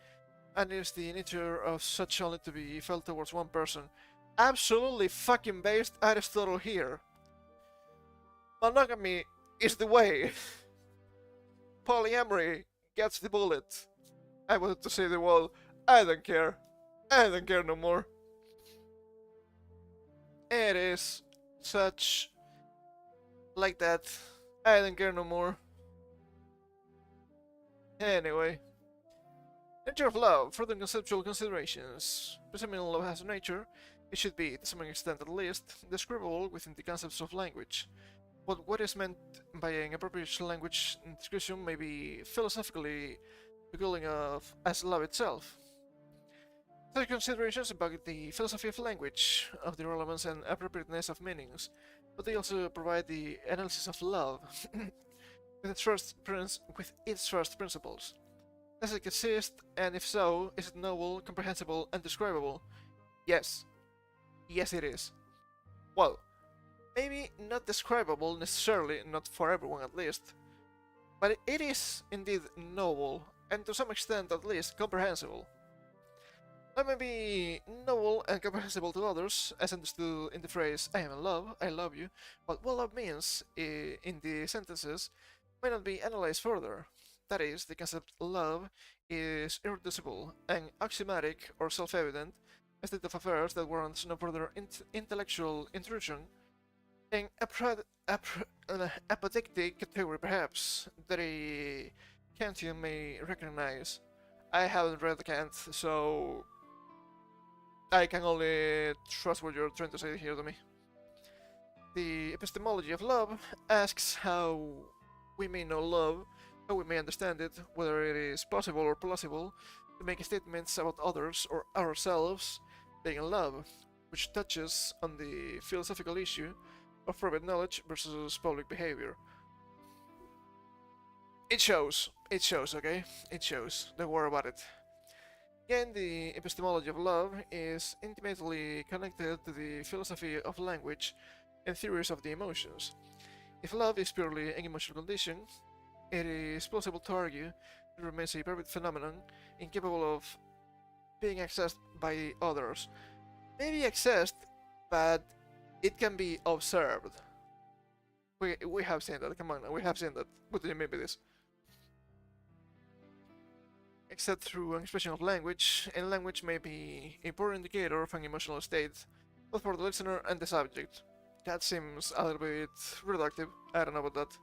and it is the nature of such only to be felt towards one person. Absolutely fucking based Aristotle here. Monogamy is the way. Polyamory gets the bullet. I wanted to say the wall. I don't care. I don't care no more. It is such like that. I don't care no more. Anyway. Nature of love. Further conceptual considerations. Presuming love has a nature, it should be, to some extent at least, describable within the concepts of language. But what is meant by an appropriate language description may be philosophically beguiling of as love itself. Such considerations about the philosophy of language, of the relevance and appropriateness of meanings, but they also provide the analysis of love with its first principles. Does it exist, and if so, is it noble, comprehensible, and describable? Yes. Yes, it is. Well, maybe not describable necessarily, not for everyone at least, but it is indeed noble, and to some extent at least comprehensible. That may be noble and comprehensible to others, as understood in the phrase I am in love, I love you, but what love means in the sentences might not be analyzed further. That is, the concept love is irreducible and axiomatic or self-evident, a state of affairs that warrants no further intellectual intrusion, and apodictic category perhaps that a Kantian may recognize. I haven't read Kant, so I can only trust what you're trying to say here to me. The epistemology of love asks how we may know love, how we may understand it, whether it is possible or plausible to make statements about others or ourselves being in love, which touches on the philosophical issue of private knowledge versus public behavior. It shows, okay? It shows, don't worry about it. Again, the epistemology of love is intimately connected to the philosophy of language and theories of the emotions. If love is purely an emotional condition, it is possible to argue it remains a private phenomenon incapable of being accessed by others. Maybe accessed, but it can be observed. We have seen that, come on, we have seen that. What do you mean by this? Except through an expression of language, and language may be a poor indicator of an emotional state, both for the listener and the subject. That seems a little bit reductive, I don't know about that.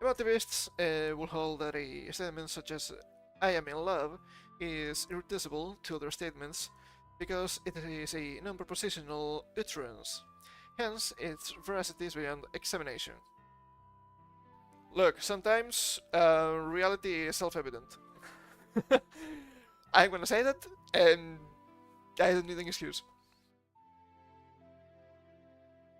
Emotivists will hold that a statement such as I am in love is irreducible to other statements because it is a non-propositional utterance. Hence, its veracity is beyond examination. Look, sometimes reality is self-evident. I'm gonna say that, and I don't need an excuse.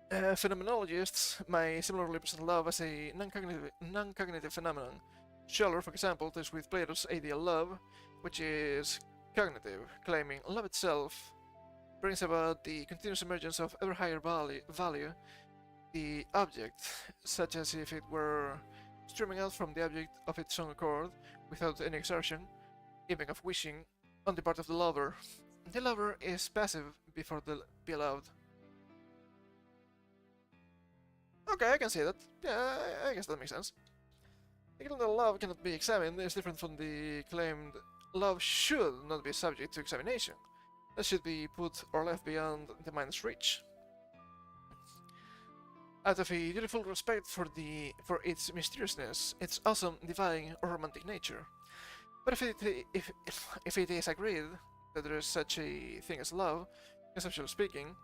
Phenomenologists may similarly present love as a non-cognitive phenomenon. Scholler, for example, deals with Plato's ideal love, which is cognitive, claiming love itself brings about the continuous emergence of ever higher value, the object, such as if it were streaming out from the object of its own accord, without any exertion, even of wishing, on the part of the lover. The lover is passive before the beloved. Okay, I can see that. Yeah, I guess that makes sense. The claim that love cannot be examined is different from the claim that love should not be subject to examination. That should be put or left beyond the mind's reach. Out of a dutiful respect for its mysteriousness, its awesome, divine, or romantic nature. But if it is agreed that there is such a thing as love, conceptually speaking,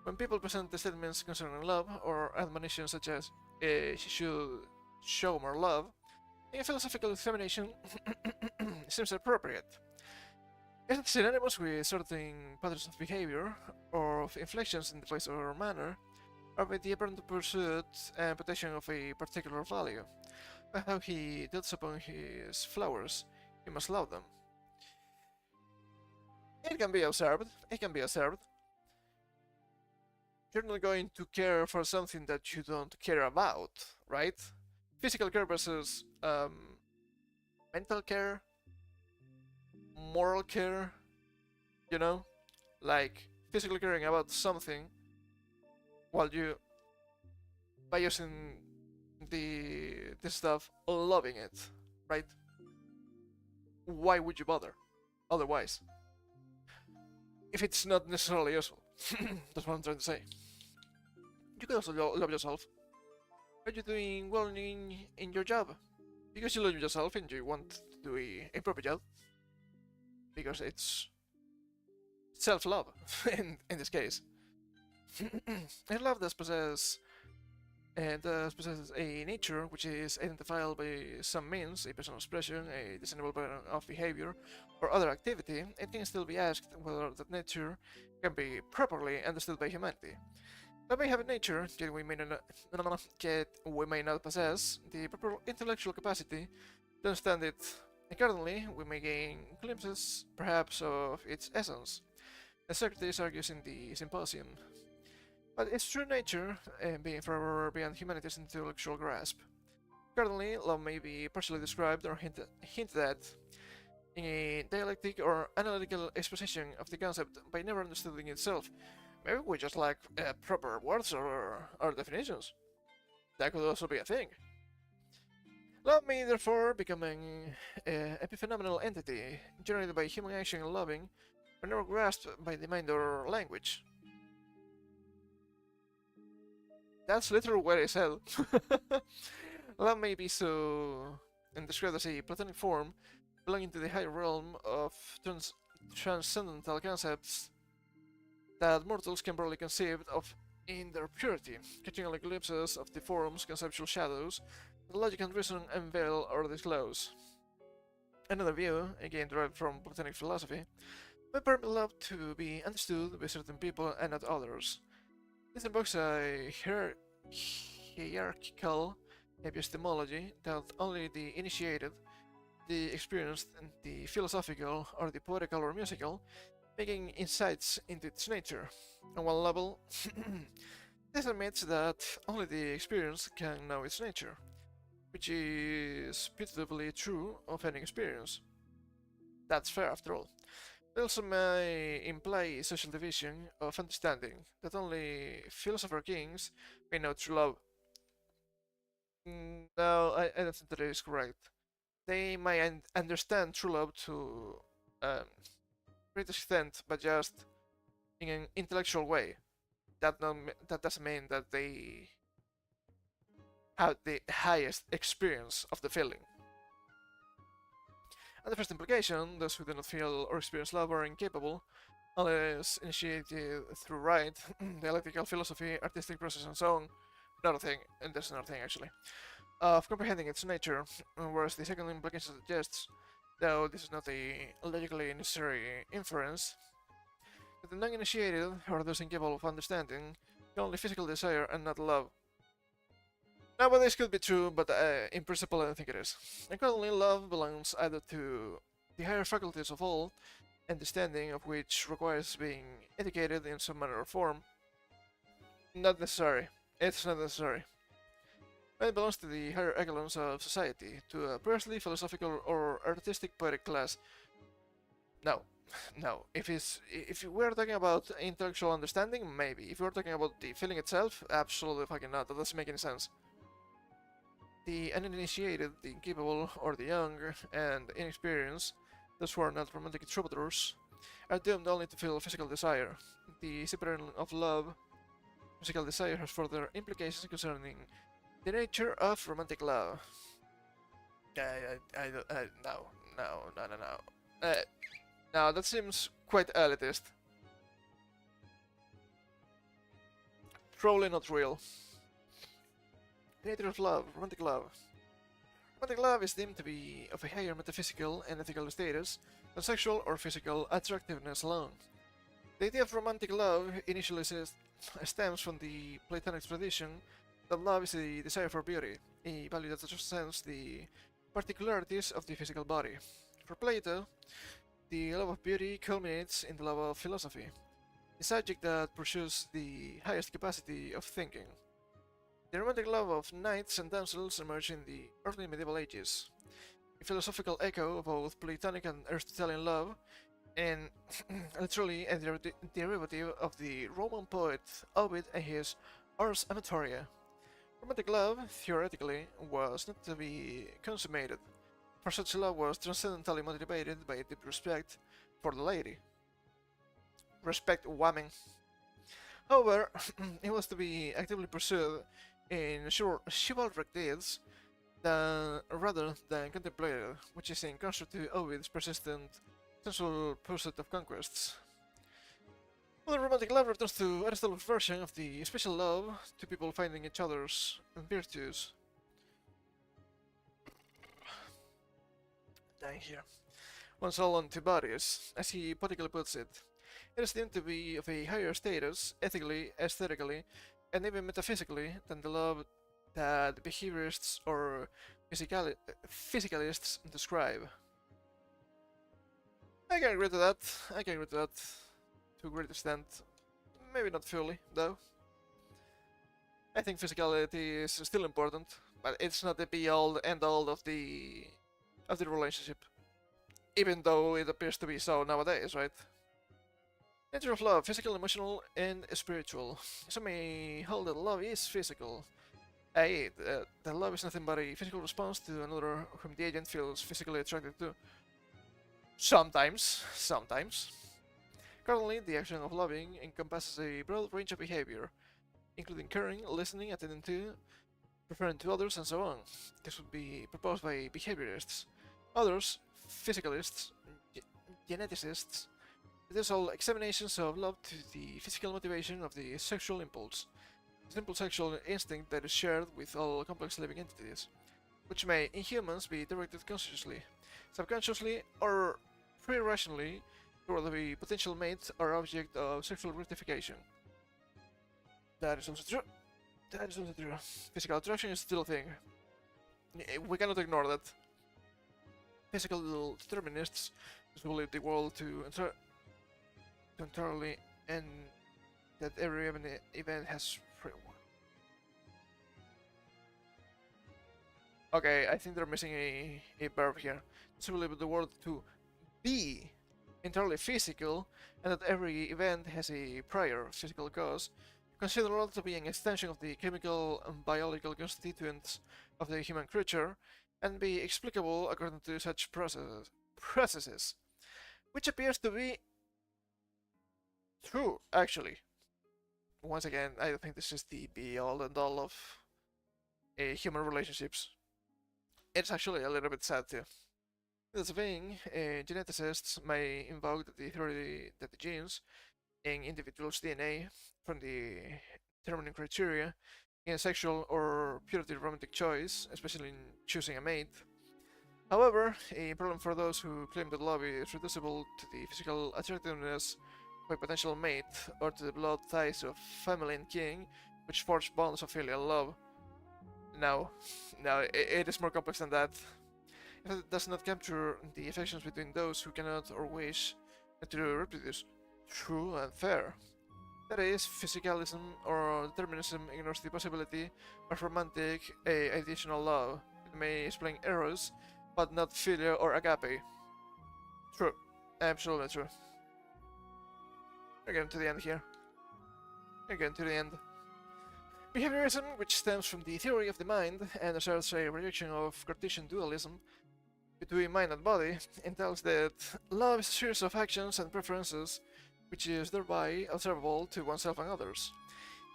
when people present the statements concerning love or admonitions such as she should show more love, a philosophical examination seems appropriate. Is it synonymous with certain patterns of behavior or of inflections in the place or manner, or with the apparent pursuit and protection of a particular value? By how he dotes upon his flowers, he must love them. It can be observed. It can be observed. You're not going to care for something that you don't care about, right? Physical care versus mental care, moral care, you know? Like, physically caring about something while you, by using this stuff, loving it, right? Why would you bother otherwise? If it's not necessarily useful. That's what I'm trying to say. You can also love yourself. Are you doing well in your job? Because you love yourself and you want to do a proper job. Because it's self-love in this case. And love does possesses a nature which is identifiable by some means, a personal expression, a discernible pattern of behavior, or other activity. It can still be asked whether that nature can be properly understood by humanity. That may have a nature, yet we may not possess the proper intellectual capacity to understand it. Accordingly, we may gain glimpses, perhaps, of its essence, as Socrates argues in the Symposium. But its true nature, being forever beyond humanity's intellectual grasp. Accordingly, love may be partially described or hinted at in a dialectic or analytical exposition of the concept by never understanding itself. Maybe we just lack proper words or definitions. That could also be a thing. Love may therefore become an epiphenomenal entity, generated by human action and loving, but never grasped by the mind or language. That's literally what I said. Love may be so and described as a platonic form, belonging to the higher realm of transcendental concepts that mortals can barely conceive of in their purity, catching only glimpses of the form's conceptual shadows that logic and reason unveil or disclose. Another view, again derived from Platonic philosophy, may permit love to be understood by certain people and not others. This invokes a hierarchical epistemology that only the initiated, the experienced, and the philosophical, or the poetical or musical, making insights into its nature. On one level, this admits that only the experienced can know its nature, which is putatively true of any experience. That's fair after all. It also may imply a social division of understanding that only philosopher kings may know true love. No, I don't think that is correct. They may understand true love to a great extent, but just in an intellectual way. That doesn't mean that they have the highest experience of the feeling. And the first implication, those who do not feel or experience love are incapable, unless initiated through right, dialectical philosophy, artistic process, and so on. Another thing, and there's another thing actually, of comprehending its nature, whereas the second implication suggests, though this is not a logically necessary inference, that the non-initiated, or those incapable of understanding, feel only physical desire and not love. Now, but this could be true, but in principle I don't think it is. Accordingly, love belongs either to the higher faculties of all, understanding of which requires being educated in some manner or form. Not necessary. It's not necessary. But it belongs to the higher echelons of society, to a purely philosophical or artistic poetic class. No. No. If we're talking about intellectual understanding, maybe. If we're talking about the feeling itself, absolutely fucking not. That doesn't make any sense. The uninitiated, the incapable, or the young and inexperienced, those who are not romantic troubadours, are doomed only to feel physical desire. The separating of love, physical desire has further implications concerning the nature of romantic love. No. No, that seems quite elitist. Probably not real. The nature of love, romantic love. Romantic love is deemed to be of a higher metaphysical and ethical status than sexual or physical attractiveness alone. The idea of romantic love initially stems from the Platonic tradition that love is a desire for beauty, a value that transcends the particularities of the physical body. For Plato, the love of beauty culminates in the love of philosophy, a subject that pursues the highest capacity of thinking. The romantic love of knights and damsels emerged in the early medieval ages, a philosophical echo of both Platonic and Aristotelian love, and literally a derivative of the Roman poet Ovid and his Ars Amatoria. Romantic love, theoretically, was not to be consummated, for such love was transcendently motivated by a deep respect for the lady. Respect whamming. However, it was to be actively pursued in chivalric deeds rather than contemplated, which is in contrast to Ovid's persistent sensual pursuit of conquests. Well, romantic love returns to Aristotle's version of the special love to people finding each other's virtues. Dying here. One soul on two bodies, as he poetically puts it. It is deemed to be of a higher status, ethically, aesthetically, and even metaphysically, than the love that behaviorists or physicalists describe. I can agree to that. I can agree to that to a great extent. Maybe not fully, though. I think physicality is still important, but it's not the be-all, end-all of the relationship. Even though it appears to be so nowadays, right? Nature of love, physical, emotional, and spiritual. Some may hold that love is physical, A. The love is nothing but a physical response to another whom the agent feels physically attracted to. Sometimes, sometimes. Currently, the action of loving encompasses a broad range of behavior, including caring, listening, attending to, referring to others, and so on. This would be proposed by behaviorists. Others, physicalists, geneticists, reduce all examinations of love to the physical motivation of the sexual impulse, a simple sexual instinct that is shared with all complex living entities, which may, in humans, be directed consciously, subconsciously, or pre-rationally toward the potential mate or object of sexual gratification. That is also true. That is also true. Physical attraction is still a thing. We cannot ignore that. Physical determinists believe the world to entirely and that every event has free will. Okay, I think they're missing a verb here. To believe the world to be entirely physical and that every event has a prior physical cause. Consider love to be an extension of the chemical and biological constituents of the human creature and be explicable according to such processes, which appears to be true, actually. Once again, I don't think this is the be-all and all of human relationships. It's actually a little bit sad too. That's the thing, geneticists may invoke the theory that the genes in individuals' DNA from the determining criteria in a sexual or purely romantic choice, especially in choosing a mate. However, a problem for those who claim that love is reducible to the physical attractiveness of a potential mate or to the blood ties of family and kin, which forge bonds of filial love. No, it is more complex than that. If it does not capture the affections between those who cannot or wish to reproduce, true and fair. That is, physicalism or determinism ignores the possibility of romantic, additional love. It may explain eros, but not philia or agape. True. Absolutely true. We're getting to the end here. We're getting to the end. Behaviorism, which stems from the theory of the mind and asserts a rejection of Cartesian dualism between mind and body, entails that love is a series of actions and preferences which is thereby observable to oneself and others.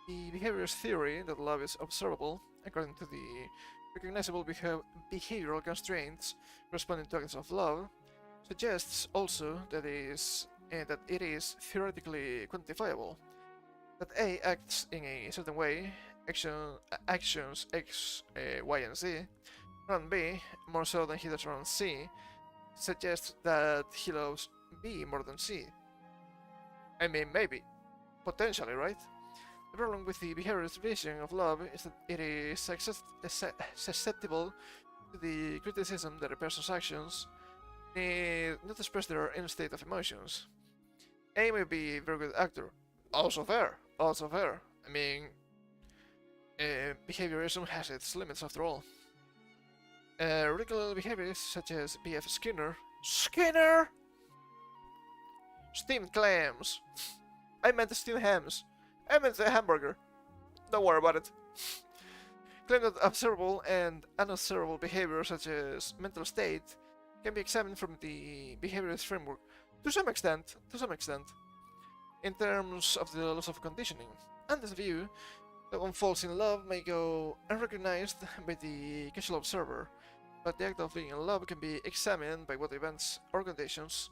The behaviorist theory that love is observable, according to the recognizable behavioral constraints corresponding to acts of love, suggests also that it is theoretically quantifiable. That A acts in a certain way, actions X, Y, and Z, around B, more so than he does around C, suggests that he loves B more than C. I mean, maybe. Potentially, right? The problem with the behaviorist vision of love is that it is susceptible to the criticism that a person's actions need not express their inner state of emotions. A may be a very good actor. Also fair. Also fair. I mean, behaviorism has its limits after all. Radical behaviorists such as B.F. Skinner. Skinner! Steamed clams. I meant steamed hams. I meant a hamburger. Don't worry about it. Claim that observable and unobservable behavior such as mental state can be examined from the behaviorist framework to some extent. In terms of the laws of conditioning. And this view, that one falls in love may go unrecognized by the casual observer, but the act of being in love can be examined by what events or conditions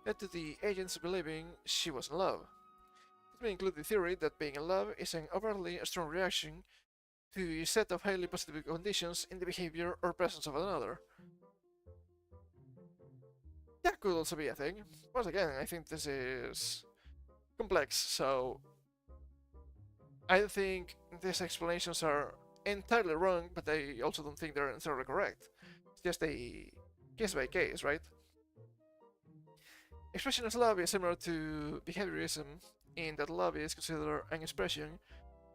led to the agents believing she was in love. It may include the theory that being in love is an overtly strong reaction to a set of highly positive conditions in the behavior or presence of another. That could also be a thing. Once again, I think this is complex, so I don't think these explanations are entirely wrong, but I also don't think they're entirely correct. It's just a case by case, right? Expressionist love is similar to behaviorism in that love is considered an expression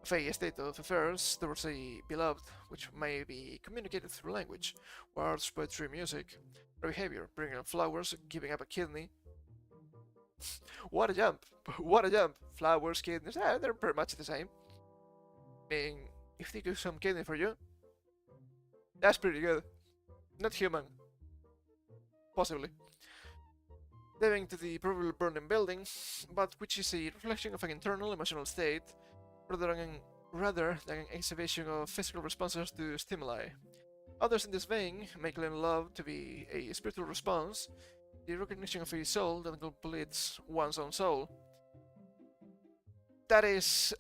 of a state of affairs towards a beloved, which may be communicated through language, words, poetry, music, or behavior, bringing up flowers, giving up a kidney. What a jump! What a jump! Flowers, kidneys, they're pretty much the same. I mean, if they cook some candy for you, that's pretty good. Not human. Possibly. Diving to the probably burning building, but which is a reflection of an internal emotional state, rather than an exhibition of physical responses to stimuli. Others in this vein may claim love to be a spiritual response, the recognition of a soul that completes one's own soul. That is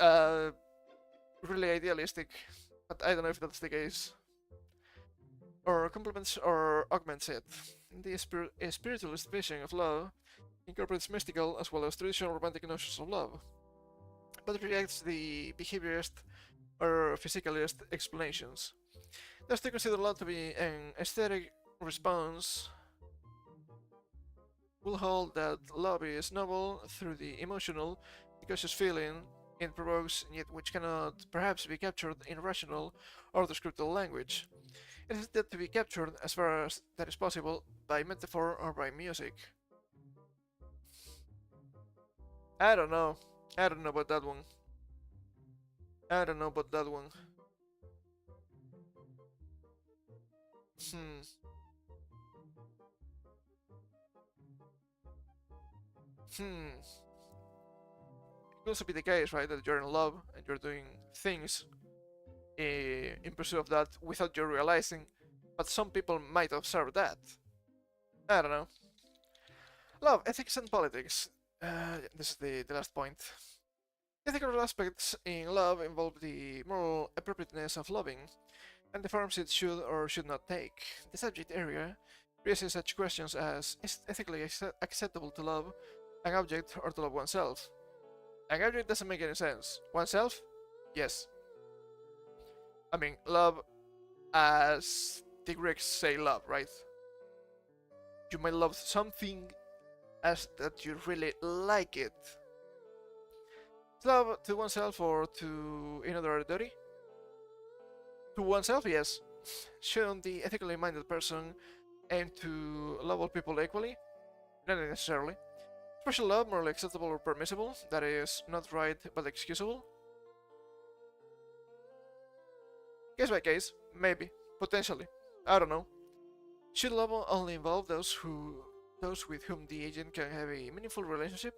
really idealistic, but I don't know if that's the case. Or complements or augments it. The spiritualist vision of love incorporates mystical as well as traditional romantic notions of love, but rejects the behaviorist or physicalist explanations. Thus, they consider love to be an aesthetic response, will hold that love is noble through the emotional, conscious feeling it provokes, yet which cannot perhaps be captured in rational or descriptive language. It is yet to be captured, as far as that is possible, by metaphor or by music. I don't know. I don't know about that one. I don't know about that one. Hmm. Hmm. It could also be the case, right, that you're in love and you're doing things in pursuit of that without you realizing, but some people might observe that. I don't know. Love, ethics, and politics. This is the last point. Ethical aspects in love involve the moral appropriateness of loving, and the forms it should or should not take. The subject area raises such questions as: is it ethically acceptable to love an object or to love oneself? An object doesn't make any sense. Oneself? Yes. I mean, love as the Greeks say love, right? You might love something as that you really like it. Love to oneself or to another dirty? To oneself, yes. Shouldn't the ethically minded person aim to love all people equally? Not necessarily. Special love morally acceptable or permissible, that is, not right but excusable? Case by case, maybe, potentially. I don't know. Should love only involve those with whom the agent can have a meaningful relationship?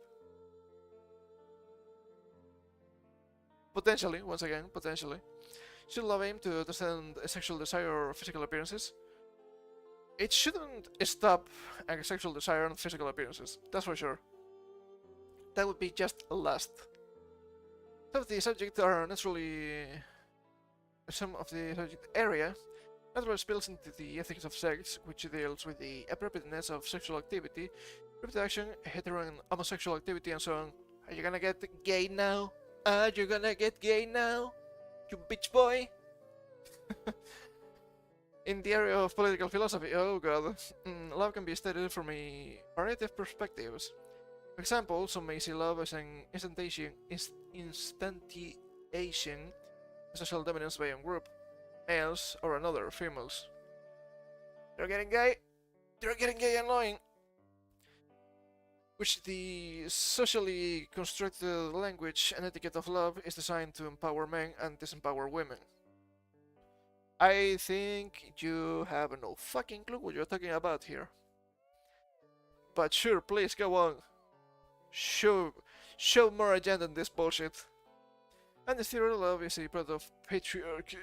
Potentially, once again, potentially. Should love aim to transcend a sexual desire or physical appearances? It shouldn't stop a sexual desire and physical appearances, that's for sure. That would be just a lust. Some of the subject area naturally spills into the ethics of sex, which deals with the appropriateness of sexual activity, reproduction, hetero and homosexual activity, and so on. Are you gonna get gay now? Are you gonna get gay now? You bitch boy! In the area of political philosophy, oh god, love can be studied from a variety of perspectives. For example, some may see love as an instantiation of social dominance by one group, males or another, females. They're getting gay! They're getting gay annoying! Which the socially constructed language and etiquette of love is designed to empower men and disempower women. I think you have no fucking clue what you're talking about here. But sure, please go on. Show more agenda than this bullshit. And the theory of love is a product of patriarchy.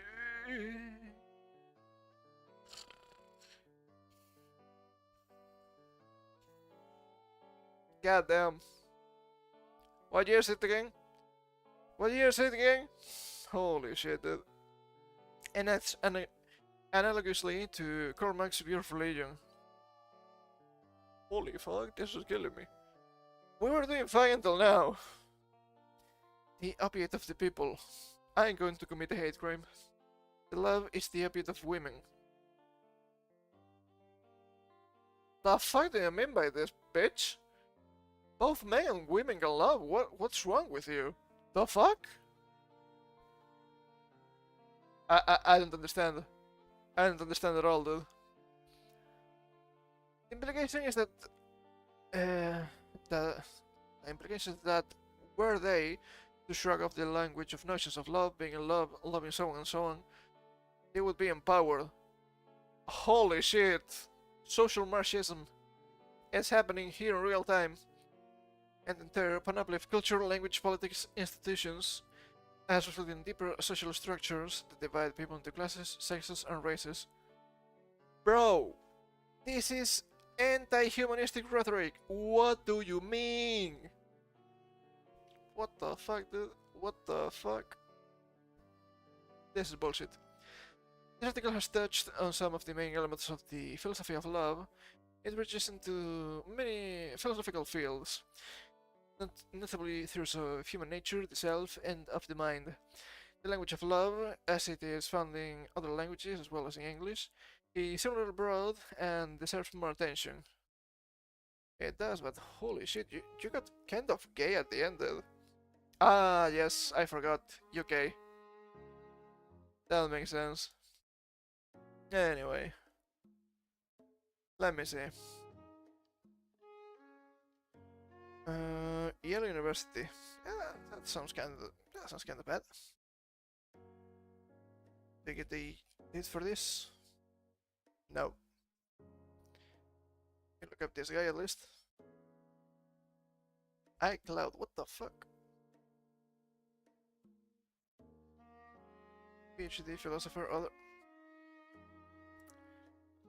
God damn. What year is it again? What year is it again? Holy shit, dude. And that's analogously to Cormac's view of religion. Holy fuck, this is killing me. We were doing fine until now. The opiate of the people. I ain't going to commit a hate crime. The love is the opiate of women. The fuck do you mean by this, bitch? Both men and women can love. What's wrong with you? The fuck? I don't understand. I don't understand at all, dude. The implication is that the implication is that were they to shrug off the language of notions of love, being in love, loving someone, and so on. They would be empowered. Holy shit! Social Marxism. It's happening here in real time. An entire panoply of culture, language, politics, institutions, as reflected in deeper social structures that divide people into classes, sexes, and races. Bro, this is anti-humanistic rhetoric. What do you mean? What the fuck, dude? What the fuck? This is bullshit. This article has touched on some of the main elements of the philosophy of love. It reaches into many philosophical fields, notably theories of human nature, the self, and of the mind. The language of love, as it is found in other languages as well as in English, is similarly broad and deserves more attention. It does, but holy shit, you got kind of gay at the end, dude. Ah, yes, I forgot. UK. That makes sense. Anyway. Let me see. Yale University. Yeah, that sounds kinda bad. Did you get the date for this? No. You look up this guy at least. iCloud, what the fuck? PhD philosopher, other.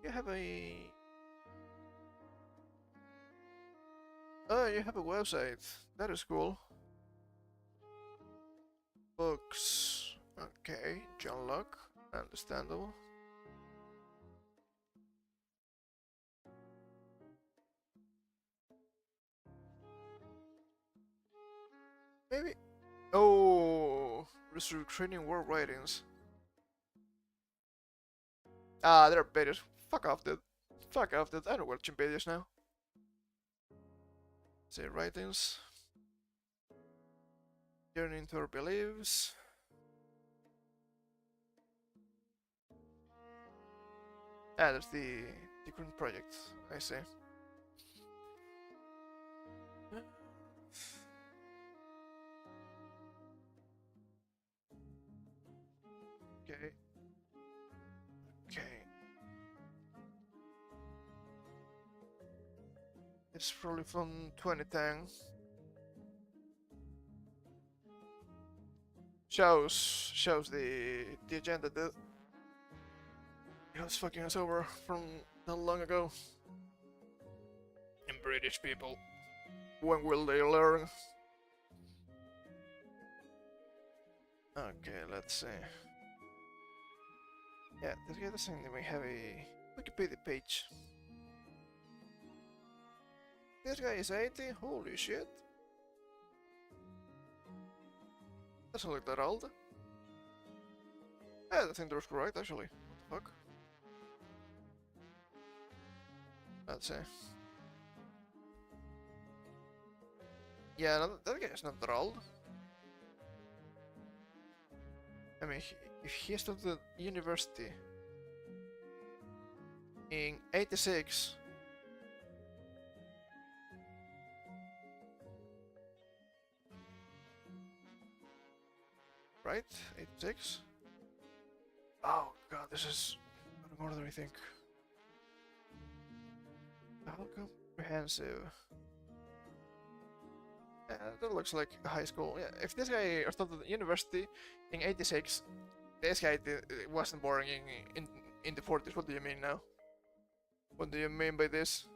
You have a. Oh, you have a website. That is cool. Books. Okay, John Locke. Understandable. Maybe. Oh, restricting war writings. Ah, they're betas. Fuck off, dude. Fuck off, dude. I don't watch videos now. Say writings. Journey into our beliefs. Ah, there's the current project. I see. Okay. Okay. It's probably from 2010. Shows the agenda that it was fucking us over from not long ago. And British people, when will they learn? Okay, let's see. Yeah, this guy doesn't even have a Wikipedia page. This guy is 80? Holy shit. Doesn't look that old. Yeah, I think that was correct actually. What the fuck? Let's see. Yeah, no, that guy is not that old. I mean, if he started university in 86, right? 86? Oh god, this is more than I think. How comprehensive? Yeah, that looks like high school. Yeah, if this guy started university in 86, this guy wasn't born in the 40s. What do you mean now? What do you mean by this?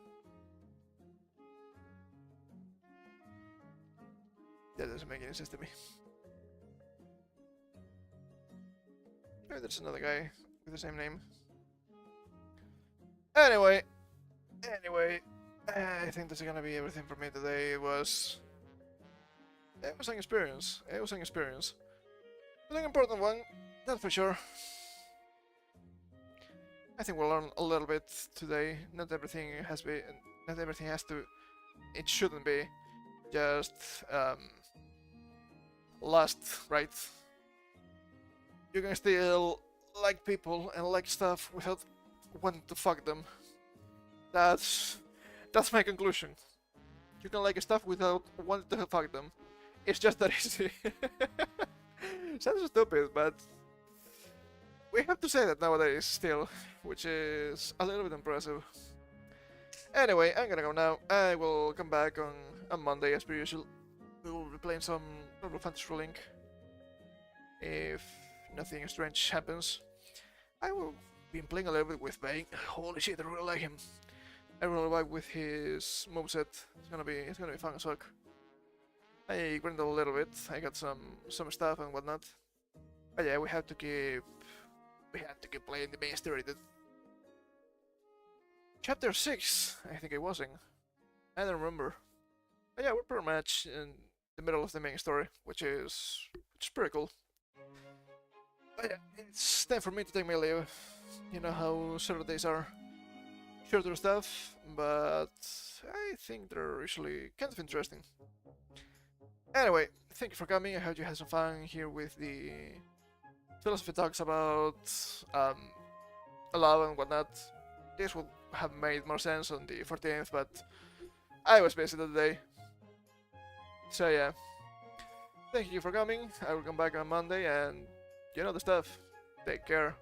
That doesn't make any sense to me. Maybe there's another guy with the same name. Anyway, I think that's gonna be everything for me today. It was an experience. It was an experience. But an important one, that's for sure. I think we'll learn a little bit today. Not everything has to. It shouldn't be just lust, right? You can still like people and like stuff without wanting to fuck them. That's my conclusion. You can like stuff without wanting to fuck them. It's just that easy. Sounds stupid, but we have to say that nowadays still, which is a little bit impressive. Anyway, I'm gonna go now. I will come back on Monday as per usual. We will be playing some Final Fantasy Link. If nothing strange happens, I will be playing a little bit with Bane. Holy shit, I really like him. I really like with his moveset. It's gonna be fun as fuck. I grinded a little bit. I got some stuff and whatnot. But yeah, we have to keep playing the main story. Chapter 6, I think it was in. I don't remember. But yeah, we're pretty much in the middle of the main story, which is pretty cool. But yeah, it's time for me to take my leave. You know how Saturdays are. Shorter stuff, but I think they're usually kind of interesting. Anyway, thank you for coming. I hope you had some fun here with the philosophy talks about love and whatnot. This would have made more sense on the 14th, but I was busy that day. So yeah, thank you for coming. I will come back on Monday and you know the stuff. Take care.